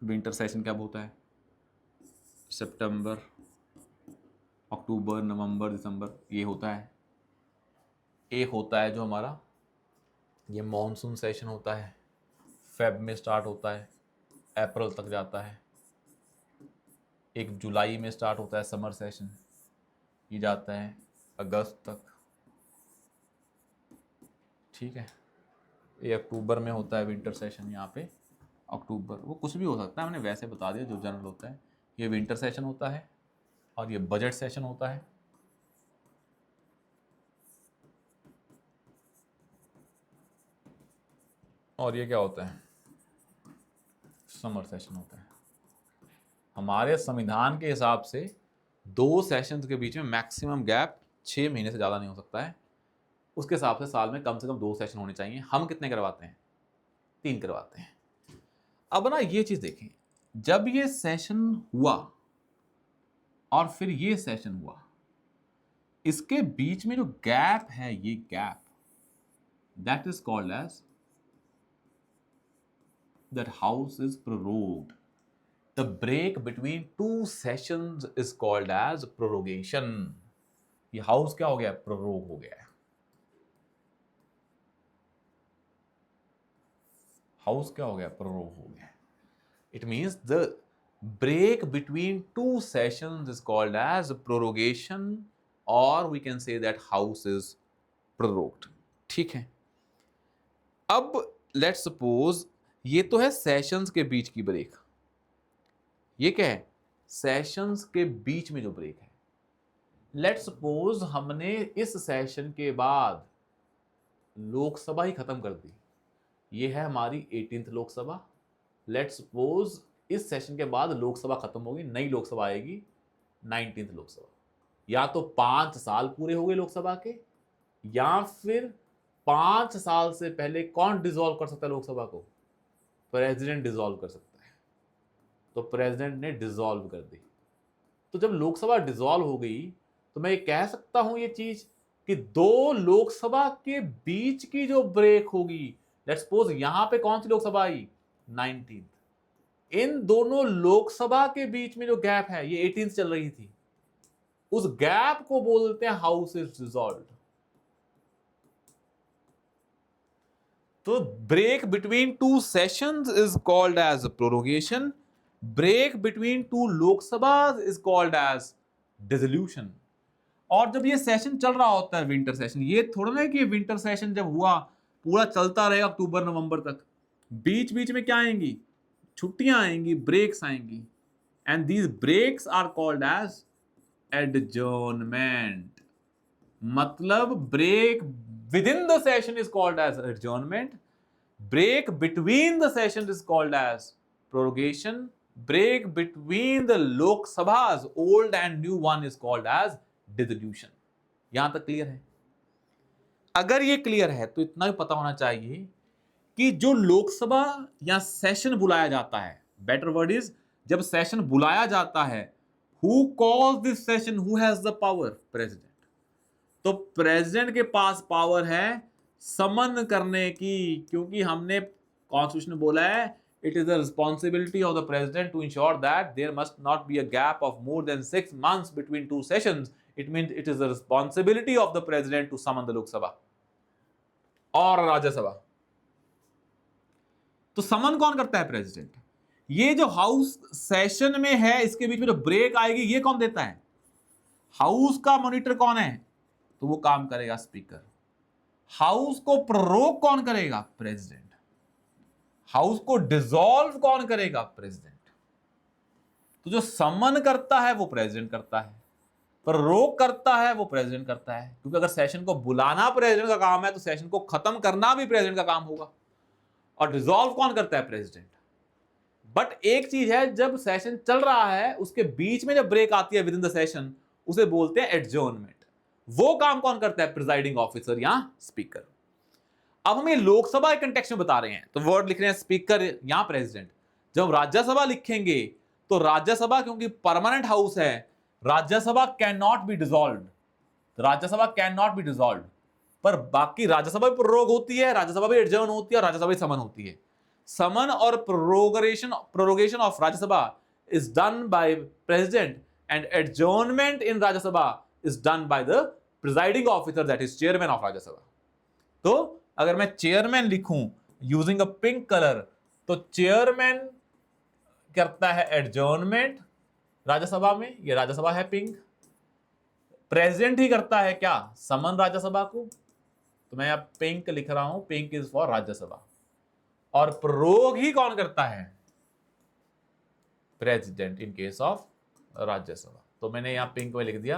विंटर सेशन कब होता है? सितंबर, अक्टूबर, नवंबर, दिसंबर, ये होता है। एक होता है जो हमारा ये मॉनसून सेशन होता है, फेब में स्टार्ट होता है, अप्रैल तक जाता है। एक जुलाई में स्टार्ट होता है समर सेशन, ये जाता है अगस्त तक, ठीक है। ये अक्टूबर में होता है विंटर सेशन, यहाँ पे अक्टूबर, वो कुछ भी हो सकता है, मैंने वैसे बता दिया जो जनरल होता है। ये विंटर सेशन होता है और ये बजट सेशन होता है। और ये क्या होता है? समर सेशन होता है। हमारे संविधान के हिसाब से 2 सेशंस के बीच में मैक्सिमम गैप 6 महीने से ज़्यादा नहीं हो सकता है। उसके हिसाब से साल में कम से कम 2 सेशन होने चाहिए। हम कितने करवाते हैं? 3 करवाते हैं। अब ना ये चीज़ देखें, जब ये सेशन हुआ और फिर ये सेशन हुआ, इसके बीच में जो गैप है, ये gap, that is called as, that house is prorogued. The break between 2 sessions is called as prorogation. ये हाउस क्या हो गया? प्रोरोग हो गया है। हाउस क्या हो गया? प्रोरोग हो गया। It means the break between 2 sessions is called as prorogation, or we can say that house is prorogued. ठीक है। अब let's suppose ये तो है सेशंस के बीच की ब्रेक। ये क्या है? सेशंस के बीच में जो ब्रेक है। लेट्स सपोज हमने इस सेशन के बाद लोकसभा ही खत्म कर दी। ये है हमारी 18th लोकसभा। लेट्स सपोज इस सेशन के बाद लोकसभा खत्म होगी, नई लोकसभा आएगी 19th लोकसभा। या तो 5 साल पूरे हो गए लोकसभा के, या फिर 5 साल से पहले कौन डिसॉल्व कर सकता है लोकसभा को? प्रेसिडेंट डिसॉल्व कर सकता है। तो प्रेसिडेंट ने डिसॉल्व कर दी। तो जब लोकसभा डिसॉल्व हो गई तो मैं ये कह सकता हूं ये चीज कि 2 लोकसभा के बीच की जो ब्रेक होगी, लेट्स सपोज यहां पे कौन सी लोकसभा आई? 19th। इन दोनों लोकसभा के बीच में जो गैप है, ये 18th चल रही थी, उस गैप को बोलते हैं हाउस इज डिसॉल्व्ड। तो break between 2 sessions is called as prorogation. Break between 2 Lok Sabha is called as dissolution. और जब ये सेशन चल रहा होता है विंटर सेशन, ये थोड़ा ना कि विंटर सेशन जब हुआ पूरा चलता रहेगा अक्टूबर नवंबर तक, बीच बीच में क्या आएंगी? छुट्टियां आएंगी, ब्रेक्स आएंगी, and these breaks are called as adjournment. मतलब break within the session is called as adjournment, break between the session is called as prorogation, break between the Lok Sabhas old and new one is called as dissolution. यहां तक clear है? अगर ये clear है तो इतना भी पता होना चाहिए कि जो लोकसभा या सेशन बुलाया जाता है, बेटर वर्ड इज जब सेशन बुलाया जाता है, who calls this session, who has the power? President. तो प्रेसिडेंट के पास पावर है समन करने की, क्योंकि हमने कॉन्स्टिट्यूशन में बोला है it is the responsibility of the president to ensure that there must not be a gap of more than 6 months between 2 sessions. It means it is the responsibility of the president to summon the Lok Sabha और राज्यसभा। तो समन कौन करता है? President. ये जो house session में है, इसके बीच में जो ब्रेक आएगी, ये कौन देता है? हाउस का मॉनिटर कौन है? तो वो काम करेगा स्पीकर। हाउस को प्रोरोग कौन करेगा? प्रेसिडेंट। हाउस को डिसॉल्व कौन करेगा? प्रेसिडेंट। तो जो समन करता है वो प्रेसिडेंट करता है, प्रोरोग करता है वो प्रेसिडेंट करता है, क्योंकि अगर सेशन को बुलाना प्रेसिडेंट का काम है तो सेशन को खत्म करना भी प्रेसिडेंट का काम होगा। और डिसॉल्व कौन करता है? प्रेसिडेंट। बट एक चीज है, जब सेशन चल रहा है उसके बीच में जब ब्रेक आती है विद इन द सेशन, उसे बोलते हैं एडजर्नमेंट। वो काम कौन करता है? प्रिजाइडिंग ऑफिसर या स्पीकर। अब हम ये लोकसभा के कंटेक्स्ट में बता रहे हैं, तो वर्ड लिख रहे हैं स्पीकर, यहां प्रेसिडेंट। जब हम राज्यसभा लिखेंगे तो राज्यसभा क्योंकि परमानेंट हाउस है, Rajya Sabha can not be dissolved, Rajya Sabha can not be dissolved. पर बाकी राज्यसभा भी प्रोरोग होती है, राज्यसभा भी एडजर्न होती है और राज्यसभा भी समन होती है। समन और prorogation of Rajya Sabha is done by president and adjournment in Rajya Sabha is done by the presiding officer, that is chairman of Rajya Sabha. तो अगर मैं चेयरमैन लिखूं यूजिंग अ पिंक कलर, तो चेयरमैन करता है एडजर्नमेंट राज्यसभा में, ये राज्यसभा है पिंक। प्रेसिडेंट ही करता है क्या, समन राज्यसभा को, तो मैं अब पिंक लिख रहा हूं, पिंक इज फॉर राज्यसभा। और प्रोग ही कौन करता है, president in case of Rajya Sabha. तो मैंने यहां पिंक में लिख दिया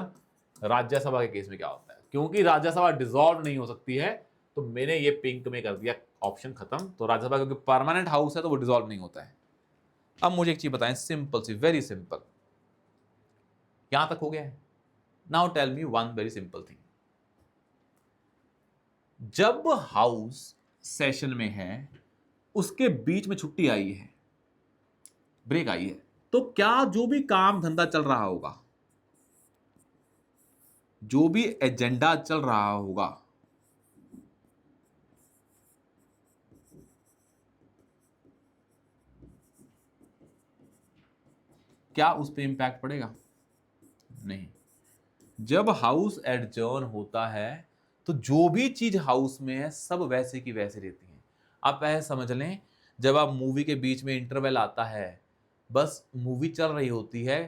राज्यसभा के केस में क्या होता है, क्योंकि राज्यसभा डिसॉल्व नहीं हो सकती है, तो मैंने ये पिंक में कर दिया, ऑप्शन खत्म। तो राज्यसभा क्योंकि परमानेंट हाउस है तो वो डिसॉल्व नहीं होता है। अब मुझे एक चीज बताएं, सिंपल सी, वेरी सिंपल, यहां तक हो गया है। Now tell me one very simple thing, जब हाउस सेशन में है, उसके बीच में छुट्टी आई है, ब्रेक आई है, तो क्या जो भी काम धंधा चल रहा होगा, जो भी एजेंडा चल रहा होगा, क्या उस पर इंपैक्ट पड़ेगा, नहीं। जब हाउस एडजर्न होता है तो जो भी चीज हाउस में है सब वैसे की वैसे रहती है। आप ऐसे समझ लें, जब आप मूवी के बीच में इंटरवल आता है, बस मूवी चल रही होती है,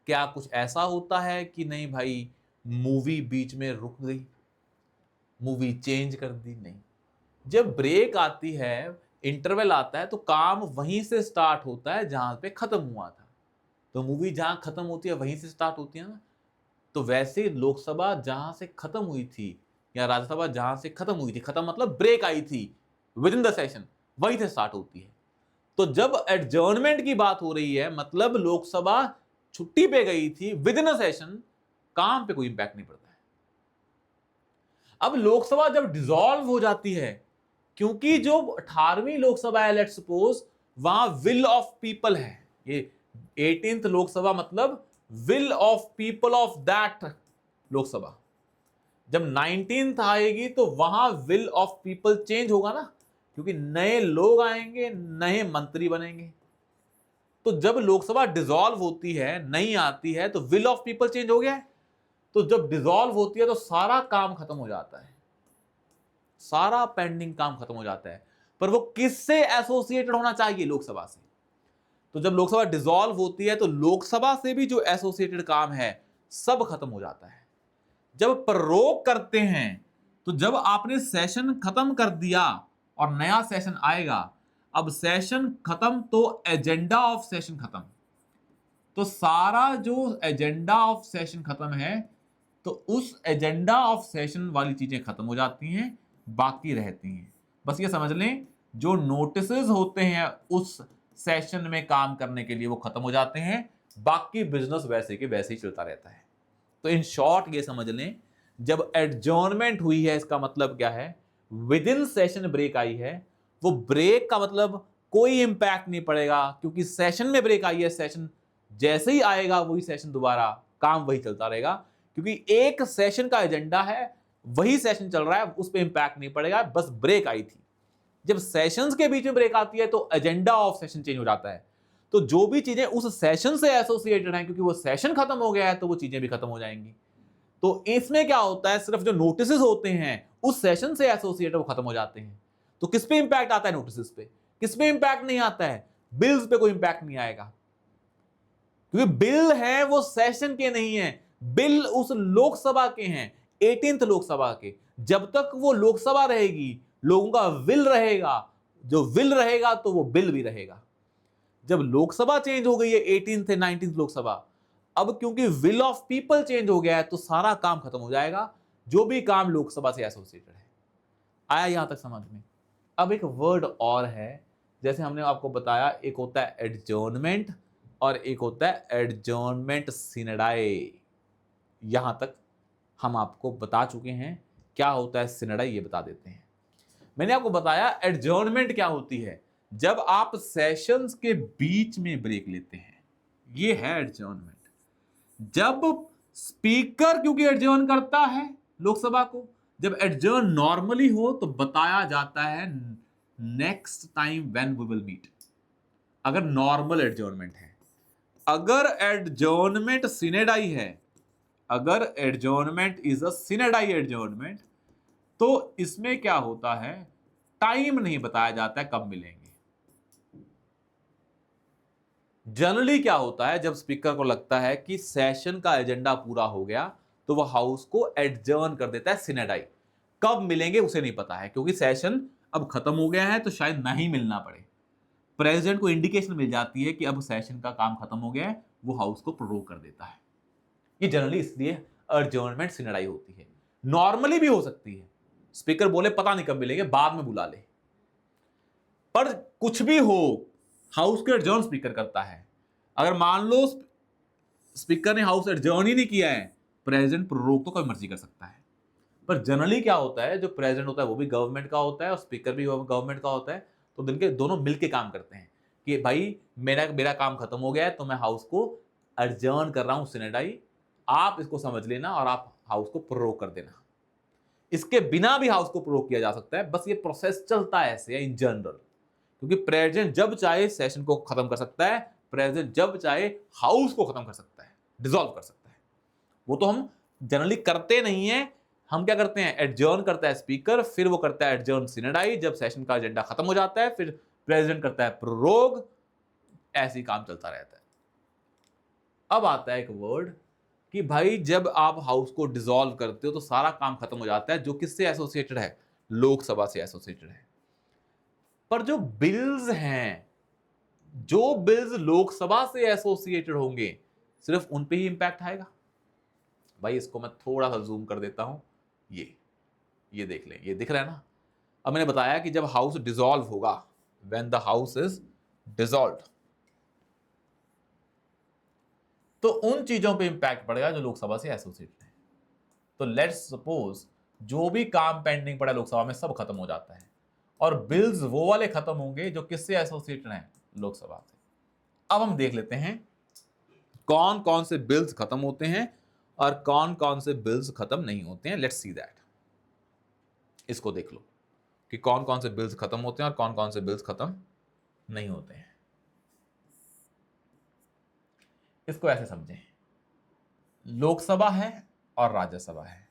क्या कुछ ऐसा होता है कि नहीं भाई मूवी बीच में रुक गई, मूवी चेंज कर दी, नहीं। जब ब्रेक आती है, इंटरवल आता है, तो काम वहीं से स्टार्ट होता है जहां पे खत्म हुआ था। तो मूवी जहां खत्म होती है वहीं से स्टार्ट होती है ना। तो वैसे लोकसभा जहां से खत्म हुई थी या राज्यसभा जहां से खत्म हुई थी, खत्म मतलब ब्रेक आई थी विद इन द सेशन, वहीं से स्टार्ट होती है। तो जब एडजर्नमेंट की बात हो रही है, मतलब लोकसभा छुट्टी पे गई थी विद इन अ सेशन, काम पे कोई इंपैक्ट नहीं पड़ता है। अब लोकसभा जब डिसॉल्व हो जाती है, क्योंकि जो 18वीं लोकसभा है, लेट्स सपोज, वहां विल ऑफ पीपल है, ये 18th लोकसभा मतलब will of people of that Lok Sabha. जब 19th आएगी तो वहां विल ऑफ पीपल चेंज होगा ना, क्योंकि नए लोग आएंगे, नए मंत्री बनेंगे। तो जब लोकसभा डिसॉल्व होती है, नहीं आती है, तो विल ऑफ पीपल चेंज हो गया है। तो जब डिसॉल्व होती है तो सारा काम खत्म हो जाता है, सारा पेंडिंग काम खत्म हो जाता है। पर वो किससे एसोसिएटेड होना चाहिए, लोकसभा से। तो जब लोकसभा डिसॉल्व होती है तो लोकसभा से भी जो एसोसिएटेड काम है सब खत्म हो जाता है। जब प्ररोग करते हैं, तो जब आपने सेशन खत्म कर दिया और नया सेशन आएगा, अब सेशन खत्म तो एजेंडा ऑफ सेशन खत्म, तो सारा जो एजेंडा ऑफ सेशन खत्म है, तो उस एजेंडा ऑफ सेशन वाली चीजें खत्म हो जाती हैं, बाकी रहती हैं। बस ये समझ लें, जो नोटिसेस होते हैं उस सेशन में काम करने के लिए वो खत्म हो जाते हैं, बाकी बिजनेस वैसे के वैसे ही चलता रहता है। तो इन शॉर्ट ये समझ लें, जब एडजॉर्नमेंट हुई है इसका मतलब क्या है, विद इन सेशन ब्रेक आई है। वो ब्रेक का मतलब कोई इंपैक्ट नहीं पड़ेगा, क्योंकि सेशन में ब्रेक आई है, सेशन जैसे ही आएगा वही सेशन दोबारा, काम वही चलता रहेगा, क्योंकि एक सेशन का एजेंडा है, वही सेशन चल रहा है, उस पर इंपैक्ट नहीं पड़ेगा, बस ब्रेक आई थी। जब सेशंस के बीच में ब्रेक आती है तो एजेंडा ऑफ सेशन चेंज हो जाता है। तो जो भी चीजें उस सेशन से एसोसिएटेड हैं, क्योंकि वो सेशन खत्म हो गया है, तो वो चीजें भी खत्म हो जाएंगी। तो इसमें क्या होता है, सिर्फ जो नोटिसेस होते हैं उस सेशन से एसोसिएटेड वो खत्म हो जाते हैं। तो किस पे इंपैक्ट आता है, नोटिसेस पे। किस पे इंपैक्ट नहीं आता है, बिल्स पे कोई इंपैक्ट नहीं आएगा, क्योंकि बिल है वो सेशन के नहीं है, बिल उस लोकसभा के हैं, 18th लोकसभा के। जब तक वो लोकसभा रहेगी, लोगों का विल रहेगा, जो विल रहेगा तो वो बिल भी रहेगा। जब लोकसभा चेंज हो गई है 18th से 19th लोकसभा, अब क्योंकि विल ऑफ पीपल चेंज हो गया है, तो सारा काम खत्म हो जाएगा, जो भी काम लोकसभा से एसोसिएटेड है। आया यहां तक समझ में। अब एक वर्ड और है, जैसे हमने आपको बताया, एक होता है एडजर्नमेंट और एक होता है एडजर्नमेंट सिनेडाई। यहां तक हम आपको बता चुके हैं। क्या होता है सिनेडाई, ये बता देते हैं। मैंने आपको बताया एडजर्नमेंट क्या होती है, जब आप सेशंस के बीच में ब्रेक लेते हैं, ये है एडजर्नमेंट। जब स्पीकर क्योंकि एडजर्न करता है लोकसभा को, जब एडजर्न नॉर्मली हो तो बताया जाता है next time when we will meet, अगर नॉर्मल एडजर्नमेंट है। अगर एडजर्नमेंट सिनेडाई है, अगर adjournment is a sine die adjournment, तो इसमें क्या होता है, टाइम नहीं बताया जाता है कब मिलेंगे। जनरली क्या होता है, जब स्पीकर को लगता है कि सेशन का एजेंडा पूरा हो गया, तो वह हाउस को एडजर्न कर देता है सिनेडाई। कब मिलेंगे उसे नहीं पता है, क्योंकि सेशन अब खत्म हो गया है तो शायद नहीं मिलना पड़े। प्रेसिडेंट को इंडिकेशन मिल जाती है कि अब सेशन का काम खत्म हो गया है, वो हाउस को प्रोरोग कर देता है। ये जनरली इसलिए एडजर्नमेंट सिनेडाई होती है। नॉर्मली भी हो सकती है, स्पीकर बोले पता नहीं कब मिलेंगे, बाद में बुला ले, पर कुछ भी हो, हाउस को एडजर्न स्पीकर करता है। अगर मान लो स्पीकर ने हाउस एडजर्न ही नहीं किया है, प्रेसिडेंट प्रोरोग तो कोई मर्जी कर सकता है। पर जनरली क्या होता है, जो प्रेसिडेंट होता है वो भी गवर्नमेंट का होता है और स्पीकर भी गवर्नमेंट का होता है, तो दिन के दोनों मिलके काम करते हैं कि भाई मेरा काम खत्म हो गया है तो मैं हाउस को एडजर्न कर रहा हूं सिनेडाई, आप इसको समझ लेना और आप हाउस को प्रोरोग कर देना। इसके बिना भी हाउस को प्रोरोग किया जा सकता है, बस ये प्रोसेस चलता है ऐसे इन जनरल, क्योंकि प्रेसिडेंट जब चाहे सेशन को खत्म कर सकता है, प्रेसिडेंट जब चाहे हाउस को खत्म कर सकता है, डिसॉल्व कर सकता है। वो तो हम जनरली करते नहीं है, हम क्या करते हैं, एडजर्न करता है स्पीकर, फिर वो करता है एडजर्न सिनेडाई, जब सेशन का एजेंडा खत्म हो जाता है फिर प्रेसिडेंट करता है प्रोरोग, ऐसे ही काम चलता रहता है। अब आता है एक वर्ड कि भाई जब आप हाउस को डिसॉल्व करते हो तो सारा काम खत्म हो जाता है, जो किससे एसोसिएटेड है, लोकसभा से एसोसिएटेड है। पर जो बिल्स हैं, जो बिल्स लोकसभा से एसोसिएटेड होंगे, सिर्फ उन पे ही इंपैक्ट आएगा। भाई इसको मैं थोड़ा सा जूम कर देता हूं, ये देख लें, ये दिख रहा है ना। अब मैंने बताया कि जब हाउस डिसॉल्व होगा, when the house is dissolved, तो उन चीजों पे इंपैक्ट पड़ेगा जो लोकसभा से एसोसिएटेड है। तो लेट्स सपोज जो भी काम पेंडिंग पड़ा लोकसभा में सब खत्म हो जाता है, और बिल्स वो वाले खत्म होंगे जो किससे एसोसिएटेड हैं, लोकसभा से। अब हम देख लेते हैं कौन कौन से बिल्स खत्म होते हैं और कौन कौन से बिल्स खत्म नहीं होते हैं। लेट्स सी दैट, इसको देख लो कि कौन कौन से बिल्स खत्म होते हैं और कौन कौन से बिल्स खत्म नहीं होते हैं। इसको ऐसे समझें, लोकसभा है और राज्यसभा है।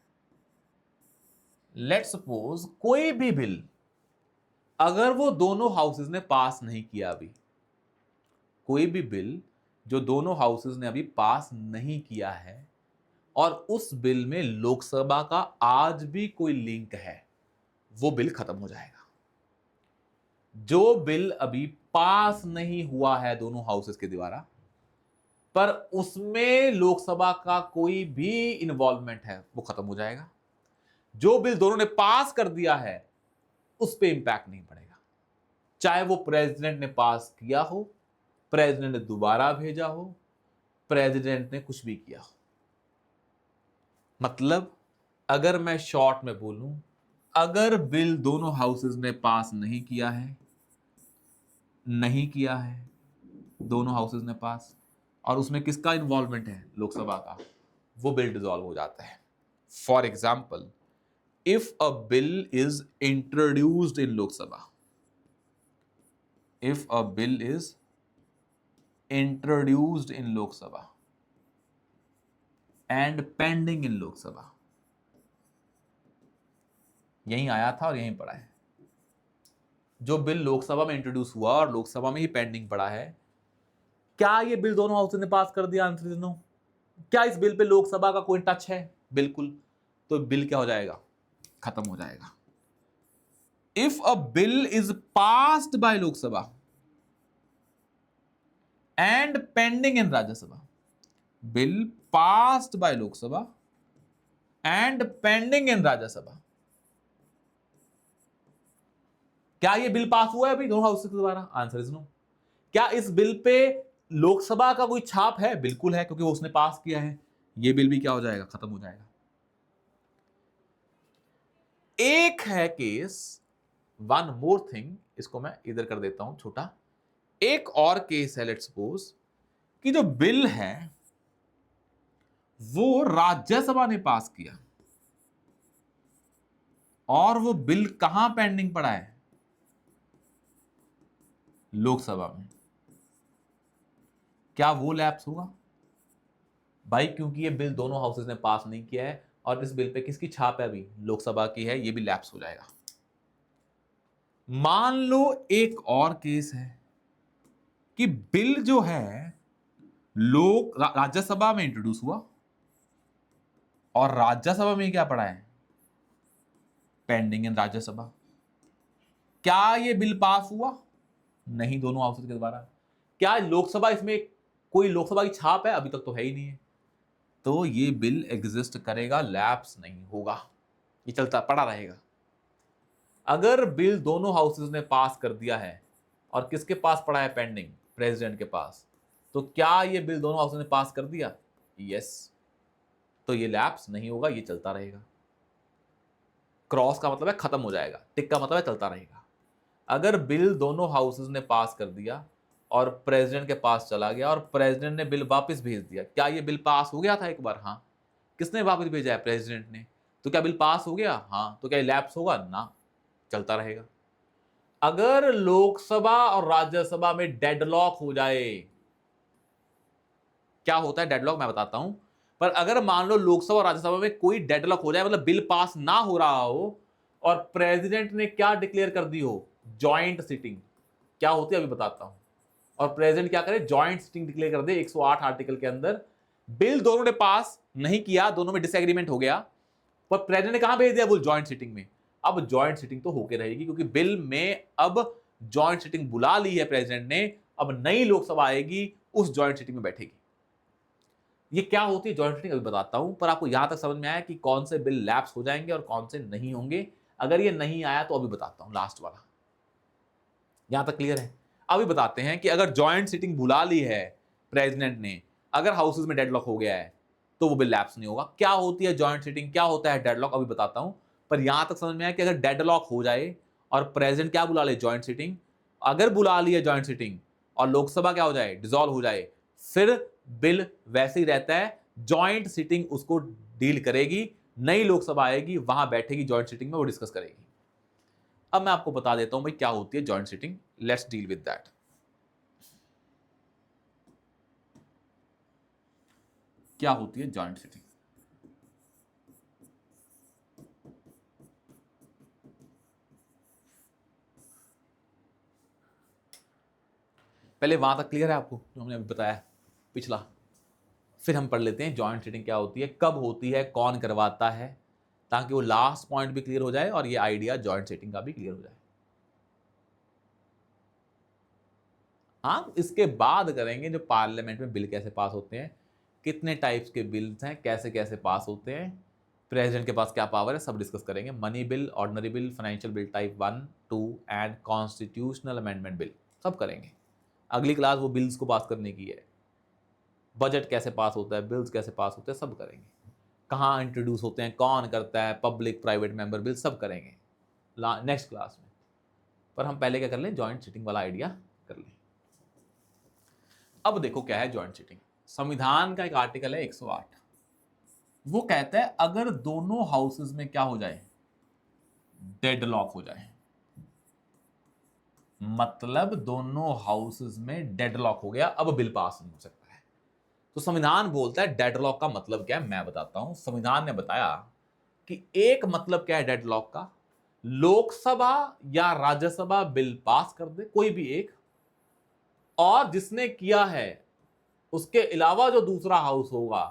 लेट्स सपोज कोई भी बिल अगर वो दोनों हाउसेस ने पास नहीं किया, अभी कोई भी बिल जो दोनों हाउसेस ने अभी पास नहीं किया है और उस बिल में लोकसभा का आज भी कोई लिंक है, वो बिल खत्म हो जाएगा। जो बिल अभी पास नहीं हुआ है दोनों हाउसेस के द्वारा, पर उसमें लोकसभा का कोई भी इन्वॉल्वमेंट है, वो खत्म हो जाएगा। जो बिल दोनों ने पास कर दिया है उस पर इंपैक्ट नहीं पड़ेगा, चाहे वो प्रेसिडेंट ने पास किया हो, प्रेसिडेंट ने दोबारा भेजा हो, प्रेसिडेंट ने कुछ भी किया हो। मतलब अगर मैं शॉर्ट में बोलूं, अगर बिल दोनों हाउसेस ने पास नहीं किया है, दोनों हाउसेस ने पास, और उसमें किसका इन्वॉल्वमेंट है, लोकसभा का, वो बिल डिसॉल्व हो जाता है। For example, if a bill is introduced in Lok Sabha, if a bill is introduced in Lok Sabha and pending in Lok Sabha, यहीं आया था और यहीं पड़ा है। जो बिल लोकसभा में इंट्रोड्यूस हुआ और लोकसभा में ही पेंडिंग पड़ा है, क्या ये बिल दोनों हाउस ने पास कर दिया? Answer is no. क्या इस बिल पे लोकसभा का कोई टच है? बिल्कुल। तो बिल क्या हो जाएगा, खत्म हो जाएगा। If a bill is passed by Lok Sabha and pending in Rajya Sabha, bill passed by Lok Sabha and pending in Rajya Sabha, क्या ये बिल पास हुआ है अभी दोनों हाउस के द्वारा? Answer is no. क्या इस बिल पे लोकसभा का कोई छाप है? बिल्कुल है, क्योंकि वो उसने पास किया है। ये बिल भी क्या हो जाएगा, खत्म हो जाएगा। एक है केस वन मोर थिंग, इसको मैं इधर कर देता हूं छोटा। एक और केस है, लेट्स सपोज कि जो बिल है वो राज्यसभा ने पास किया और वो बिल कहां पेंडिंग पड़ा है? लोकसभा में। क्या वो लैप्स होगा? भाई क्योंकि ये बिल दोनों हाउसेस ने पास नहीं किया है और इस बिल पे किसकी छाप है? अभी लोकसभा की है, ये भी लैप्स हो जाएगा। मान लो एक और केस है कि बिल जो है राज्यसभा में इंट्रोड्यूस हुआ और राज्यसभा में क्या पड़ा है? Pending in Rajya Sabha. क्या ये बिल पास हुआ? नहीं, दोनों हाउसेस के द्वारा। क्या लोकसभा, इसमें कोई लोकसभा की छाप है? अभी तक तो है ही नहीं है, तो ये बिल एग्जिस्ट करेगा, लैप्स नहीं होगा, ये चलता पड़ा रहेगा। अगर बिल दोनों हाउसेस ने पास कर दिया है और किसके पास पड़ा है पेंडिंग? प्रेसिडेंट के पास, तो क्या ये बिल दोनों हाउसेस ने पास कर दिया? यस, तो ये लैप्स नहीं होगा, ये चलता रहेगा। क्रॉस का मतलब है खत्म हो जाएगा, टिक का मतलब है चलता रहेगा। अगर बिल दोनों हाउसेस ने पास कर दिया और प्रेसिडेंट के पास चला गया और प्रेसिडेंट ने बिल वापस भेज दिया, क्या ये बिल पास हो गया था एक बार? हाँ। किसने वापस भेजा है? प्रेसिडेंट ने। तो क्या बिल पास हो गया? हाँ। तो क्या लैप्स होगा? ना, चलता रहेगा। अगर लोकसभा और राज्यसभा में डेडलॉक हो जाए, क्या होता है डेडलॉक मैं बताता हूं, पर अगर मान लो लोकसभा और राज्यसभा में कोई डेडलॉक हो जाए, मतलब बिल पास ना हो रहा हो और प्रेसिडेंट ने क्या डिक्लेयर कर दी हो? Joint sitting. क्या होती है अभी बताता हूं। और प्रेसिडेंट क्या करे? जॉइंट सिटिंग डिक्लेयर कर दे 108 आर्टिकल के अंदर। बिल दोनों ने पास नहीं किया, दोनों में डिसएग्रीमेंट हो गया, पर प्रेसिडेंट ने कहां भेज दिया? वो जॉइंट सिटिंग में। अब जॉइंट सिटिंग तो होके रहेगी क्योंकि बिल में अब जॉइंट सिटिंग बुला ली है प्रेसिडेंट ने, अब नई लोकसभा आएगी, उस जॉइंट सिटिंग में बैठेगी। ये क्या होती है जॉइंट सिटिंग अभी बताता हूं, पर आपको यहां तक समझ में आया कि कौन से बिल लैप्स हो जाएंगे और कौन से नहीं होंगे। अगर ये नहीं आया तो अभी बताता हूं, लास्ट वाला। यहां तक क्लियर है? अभी बताते हैं कि अगर जॉइंट सिटिंग बुला ली है प्रेसिडेंट ने, अगर हाउसेस में डेडलॉक हो गया है, तो वो बिल लैप्स नहीं होगा। क्या होती है जॉइंट सिटिंग, क्या होता है डेडलॉक, अभी बताता हूं। पर यहां तक समझ में आया कि अगर डेडलॉक हो जाए और प्रेसिडेंट क्या बुला ले? Joint sitting. अगर बुला ली है जॉइंट सिटिंग और लोकसभा क्या हो जाए? डिसॉल्व हो जाए, फिर बिल वैसे ही रहता है, जॉइंट सिटिंग उसको डील करेगी, नई लोकसभा आएगी, वहां बैठेगी जॉइंट सिटिंग में, वो डिस्कस करेगी। अब मैं आपको बता देता हूं भाई क्या होती है joint sitting. Let's deal with that. क्या होती है जॉइंट सिटिंग? पहले वहां तक क्लियर है आपको जो हमने अभी बताया पिछला? फिर हम पढ़ लेते हैं जॉइंट सिटिंग क्या होती है, कब होती है, कौन करवाता है, ताकि वो लास्ट पॉइंट भी क्लियर हो जाए और ये आइडिया जॉइंट सिटिंग का भी क्लियर हो जाए। हाँ, इसके बाद करेंगे जो पार्लियामेंट में बिल कैसे पास होते हैं, कितने टाइप्स के बिल्स हैं, कैसे कैसे पास होते हैं, प्रेसिडेंट के पास क्या पावर है, सब डिस्कस करेंगे। Money bill, ordinary bill, financial bill type 1, 2 and constitutional amendment bill, सब करेंगे। अगली क्लास वो बिल्स को पास करने की है। बजट कैसे पास होता है, बिल्स कैसे पास होते हैं, सब करेंगे। कहाँ इंट्रोड्यूस होते हैं, कौन करता है, पब्लिक प्राइवेट मेंबर बिल, सब करेंगे नेक्स्ट क्लास में। पर हम पहले क्या कर लें, जॉइंट सिटिंग वाला आइडिया कर लें। अब देखो क्या है जॉइंट सिटिंग। संविधान का एक आर्टिकल है 108, वो कहता है अगर दोनों हाउसेस में क्या हो जाए? डेडलॉक हो जाए, मतलब दोनों हाउसेस में डेडलॉक हो गया, अब बिल पास नहीं हो सकता है। तो संविधान बोलता है डेडलॉक का मतलब क्या है, मैं बताता हूं। संविधान ने बताया कि एक मतलब क्या है डेडलॉक का, लोकसभा या राज्यसभा बिल पास कर दे, कोई भी एक, और जिसने किया है उसके अलावा जो दूसरा हाउस होगा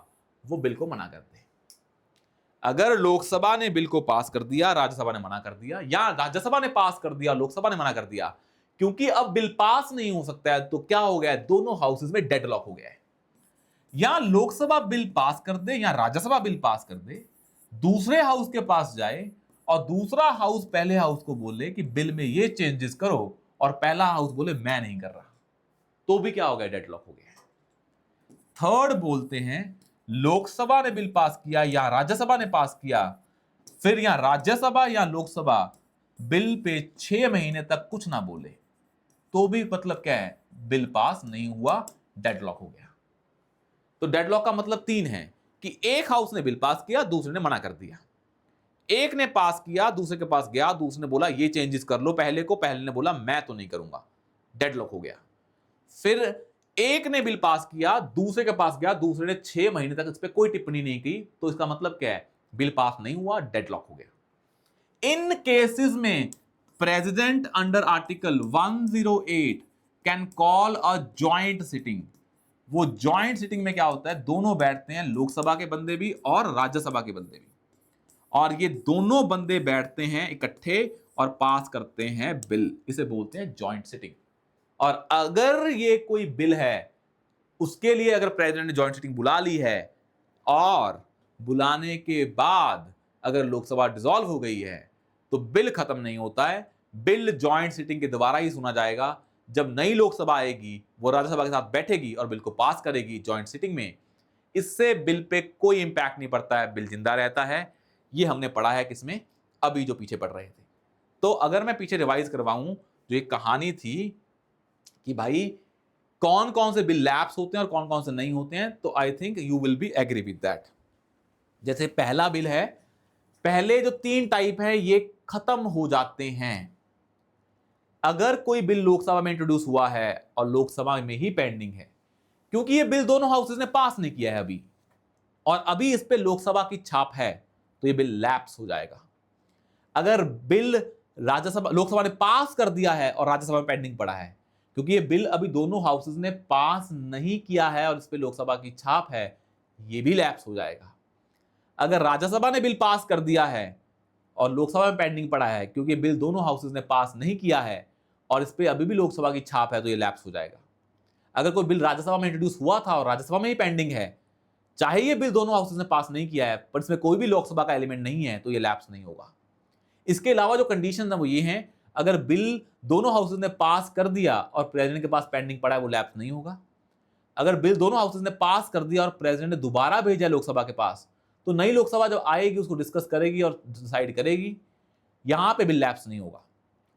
वो बिल को मना कर दे। अगर लोकसभा ने बिल को पास कर दिया, राज्यसभा ने मना कर दिया, या राज्यसभा ने पास कर दिया, लोकसभा ने मना कर दिया, क्योंकि अब बिल पास नहीं हो सकता है, तो क्या हो गया है? दोनों हाउसेस में डेडलॉक हो गया है। या लोकसभा बिल पास कर दे या राज्यसभा बिल पास कर दे, दूसरे हाउस के पास जाए और दूसरा हाउस पहले हाउस को बोले कि बिल में ये चेंजेस करो, और पहला हाउस बोले मैं नहीं कर रहा, तो भी क्या हो गया? डेडलॉक हो गया। थर्ड बोलते हैं लोकसभा ने बिल पास किया या राज्यसभा ने पास किया, फिर या राज्यसभा या लोकसभा बिल पे 6 महीने तक कुछ ना बोले तो भी मतलब क्या है, बिल पास नहीं हुआ, डेडलॉक हो गया। तो डेडलॉक का मतलब 3 है कि एक हाउस ने बिल पास किया, दूसरे ने मना कर दिया। एक ने पास किया, दूसरे के पास गया, दूसरे ने बोला ये चेंजेस कर लो पहले को, पहले ने बोला मैं तो नहीं करूंगा, डेडलॉक हो गया। फिर एक ने बिल पास किया, दूसरे के पास गया, दूसरे ने 6 महीने तक इस पे कोई टिप्पणी नहीं की, तो इसका मतलब क्या है, बिल पास नहीं हुआ, डेडलॉक हो गया। इन केसेस में president under article 108 can call a joint sitting. वो जॉइंट सिटिंग में क्या होता है, दोनों बैठते हैं, लोकसभा के बंदे भी और राज्यसभा के बंदे भी, और ये दोनों बंदे बैठते हैं इकट्ठे और पास करते हैं बिल, इसे बोलते हैं जॉइंट सिटिंग। और अगर ये कोई बिल है, उसके लिए अगर प्रेसिडेंट ने जॉइंट सिटिंग बुला ली है और बुलाने के बाद अगर लोकसभा डिसॉल्व हो गई है, तो बिल खत्म नहीं होता है, बिल जॉइंट सिटिंग के दोबारा ही सुना जाएगा। जब नई लोकसभा आएगी, वो राज्यसभा के साथ बैठेगी और बिल को पास करेगी जॉइंट सिटिंग में। इससे बिल पे कोई इंपैक्ट नहीं पड़ता है, बिल जिंदा रहता है। ये हमने पढ़ा है किसमें, अभी जो पीछे पढ़ रहे थे। तो अगर मैं पीछे रिवाइज करवाऊं, जो एक कहानी थी कि भाई कौन कौन से बिल लैप्स होते हैं और कौन कौन से नहीं होते हैं, तो I think you will be agree with that. जैसे पहला बिल है, पहले जो 3 टाइप है ये खत्म हो जाते हैं। अगर कोई बिल लोकसभा में इंट्रोड्यूस हुआ है और लोकसभा में ही पेंडिंग है, क्योंकि ये बिल दोनों हाउसेज ने पास नहीं किया है अभी, और अभी इस पे लोकसभा की छाप है, तो ये बिल लैप्स हो जाएगा। अगर बिल राज्यसभा लोकसभा ने पास कर दिया है और राज्यसभा में पेंडिंग पड़ा है, क्योंकि ये बिल अभी दोनों हाउसेज ने पास नहीं किया है और इस पे लोकसभा की छाप है, ये भी लैप्स हो जाएगा। अगर राज्यसभा ने बिल पास कर दिया है और लोकसभा में पेंडिंग पड़ा है, क्योंकि बिल दोनों हाउसेज ने पास नहीं किया है और इस पे अभी भी लोकसभा की छाप है, तो ये लैप्स हो जाएगा। अगर कोई बिल राज्यसभा में इंट्रोड्यूस हुआ था और राज्यसभा में ही पेंडिंग है, चाहे ये बिल दोनों हाउसेज ने पास नहीं किया है, पर इसमें कोई भी लोकसभा का एलिमेंट नहीं है, तो ये लैप्स नहीं होगा। इसके अलावा जो कंडीशन है वो ये हैं, अगर बिल दोनों हाउसेज ने पास कर दिया और प्रेसिडेंट के पास पेंडिंग पड़ा है, वो लैप्स नहीं होगा। अगर बिल दोनों हाउसेज ने पास कर दिया और प्रेसिडेंट ने दोबारा भेजा लोकसभा के पास, तो नई लोकसभा जब आएगी उसको डिस्कस करेगी और डिसाइड करेगी, यहां पे बिल लैप्स नहीं होगा।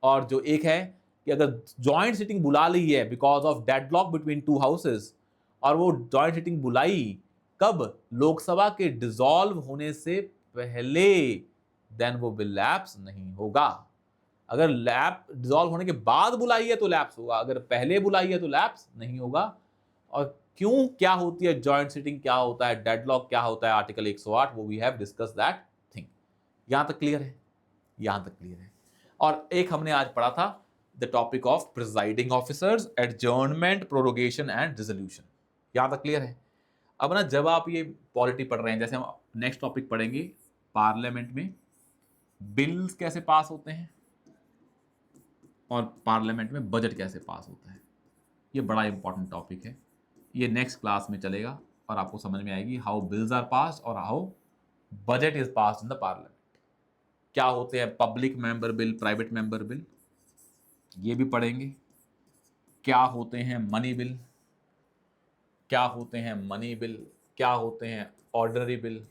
और जो एक है कि अगर जॉइंट सिटिंग बुला ली है because of deadlock between 2 houses, और वो जॉइंट सिटिंग बुलाई कब, लोकसभा के डिसॉल्व होने से पहले, देन वो बिल लैप्स नहीं होगा। अगर लैप डिसॉल्व होने के बाद बुलाई है तो लैप्स होगा, अगर पहले बुलाई है तो लैप्स नहीं होगा। और क्यों, क्या होती है जॉइंट सिटिंग, क्या होता है डेडलॉक, क्या होता है आर्टिकल 108, वो we have discuss that thing. यहां तक क्लियर है, यहां तक क्लियर है। और एक हमने आज पढ़ा था the topic of presiding officers, adjournment, prorogation and resolution. यहां तक क्लियर है। अब ना जब आप ये पॉलिटी पढ़ रहे हैं, जैसे हम नेक्स्ट टॉपिक पढ़ेंगे पार्लियामेंट में बिल्स कैसे पास होते हैं और पार्लियामेंट में बजट कैसे पास होता है, ये बड़ा इंपॉर्टेंट टॉपिक है। ये नेक्स्ट क्लास में चलेगा और आपको समझ में आएगी हाउ बिल्स आर पास और how budget is pass in the parliament. क्या होते हैं public member bill, private member bill, ये भी पढ़ेंगे। क्या होते हैं मनी बिल, क्या होते हैं मनी बिल, क्या होते हैं ऑर्डनरी बिल,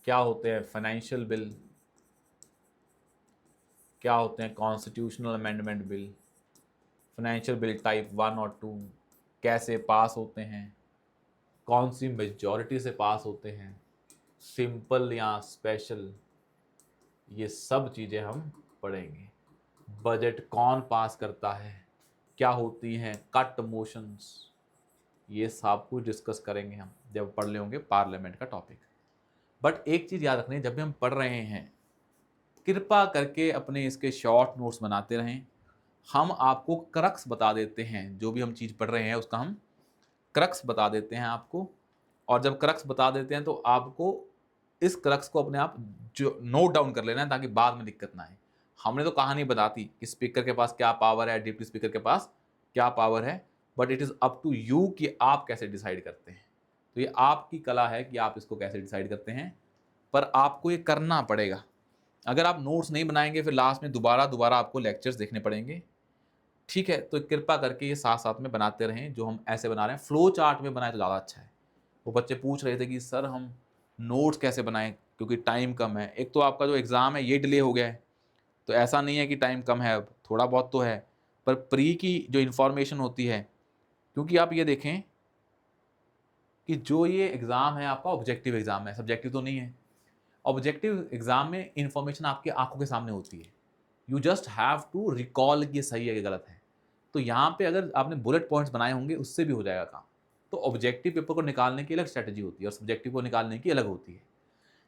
क्या होते हैं फाइनेंशियल बिल, क्या होते हैं constitutional amendment bill, financial bill type 1 और 2 कैसे पास होते हैं, कौन सी मेजॉरिटी से पास होते हैं, सिंपल या स्पेशल, ये सब चीज़ें हम पढ़ेंगे। बजट कौन पास करता है, क्या होती हैं कट मोशंस, ये सब कुछ डिस्कस करेंगे हम जब पढ़ ले होंगे पार्लियामेंट का टॉपिक। बट एक चीज़ याद रखनी है, जब भी हम पढ़ रहे हैं, कृपा करके अपने इसके शॉर्ट नोट्स बनाते रहें। हम आपको क्रक्स बता देते हैं, जो भी हम चीज़ पढ़ रहे हैं उसका हम क्रक्स बता देते हैं आपको। और जब क्रक्स बता देते हैं तो आपको इस क्रक्स को अपने आप जो नोट डाउन कर लेना है, ताकि बाद में दिक्कत ना आए। हमने तो कहानी बताती कि स्पीकर के पास क्या पावर है, डिप्टी स्पीकर के पास क्या पावर है, but it is up to you कि आप कैसे डिसाइड करते हैं। तो ये आपकी कला है कि आप इसको कैसे डिसाइड करते हैं, पर आपको ये करना पड़ेगा। अगर आप नोट्स नहीं बनाएंगे फिर लास्ट में दोबारा दोबारा आपको लेक्चर्स देखने पड़ेंगे। ठीक है, तो कृपा करके ये साथ साथ में बनाते रहें। जो हम ऐसे बना रहे हैं फ्लो चार्ट में बनाए तो ज़्यादा अच्छा है। वो बच्चे पूछ रहे थे कि सर हम नोट्स कैसे बनाएं, क्योंकि टाइम कम है। एक तो आपका जो एग्ज़ाम है ये डिले हो गया है, तो ऐसा नहीं है कि टाइम कम है, अब थोड़ा बहुत तो है, पर प्री की जो इन्फॉर्मेशन होती है, क्योंकि आप ये देखें कि जो ये एग्ज़ाम है आपका ऑब्जेक्टिव एग्ज़ाम है, सब्जेक्टिव तो नहीं है। ऑब्जेक्टिव एग्ज़ाम में इन्फॉर्मेशन आपकी आँखों के सामने होती है। You just have to recall कि ये सही है कि गलत है। तो यहाँ पे अगर आपने बुलेट पॉइंट्स बनाए होंगे उससे भी हो जाएगा काम। तो ऑब्जेक्टिव पेपर को निकालने की अलग स्ट्रैटेजी होती है और सब्जेक्टिव को निकालने की अलग होती है।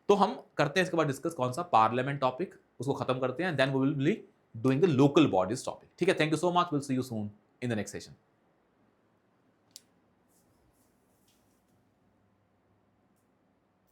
तो हम करते हैं इसके बाद डिस्कस कौन सा पार्लियामेंट टॉपिक, उसको खत्म करते हैं, then we will be doing the local bodies topic. ठीक है, thank you so much, will see you soon in the next session.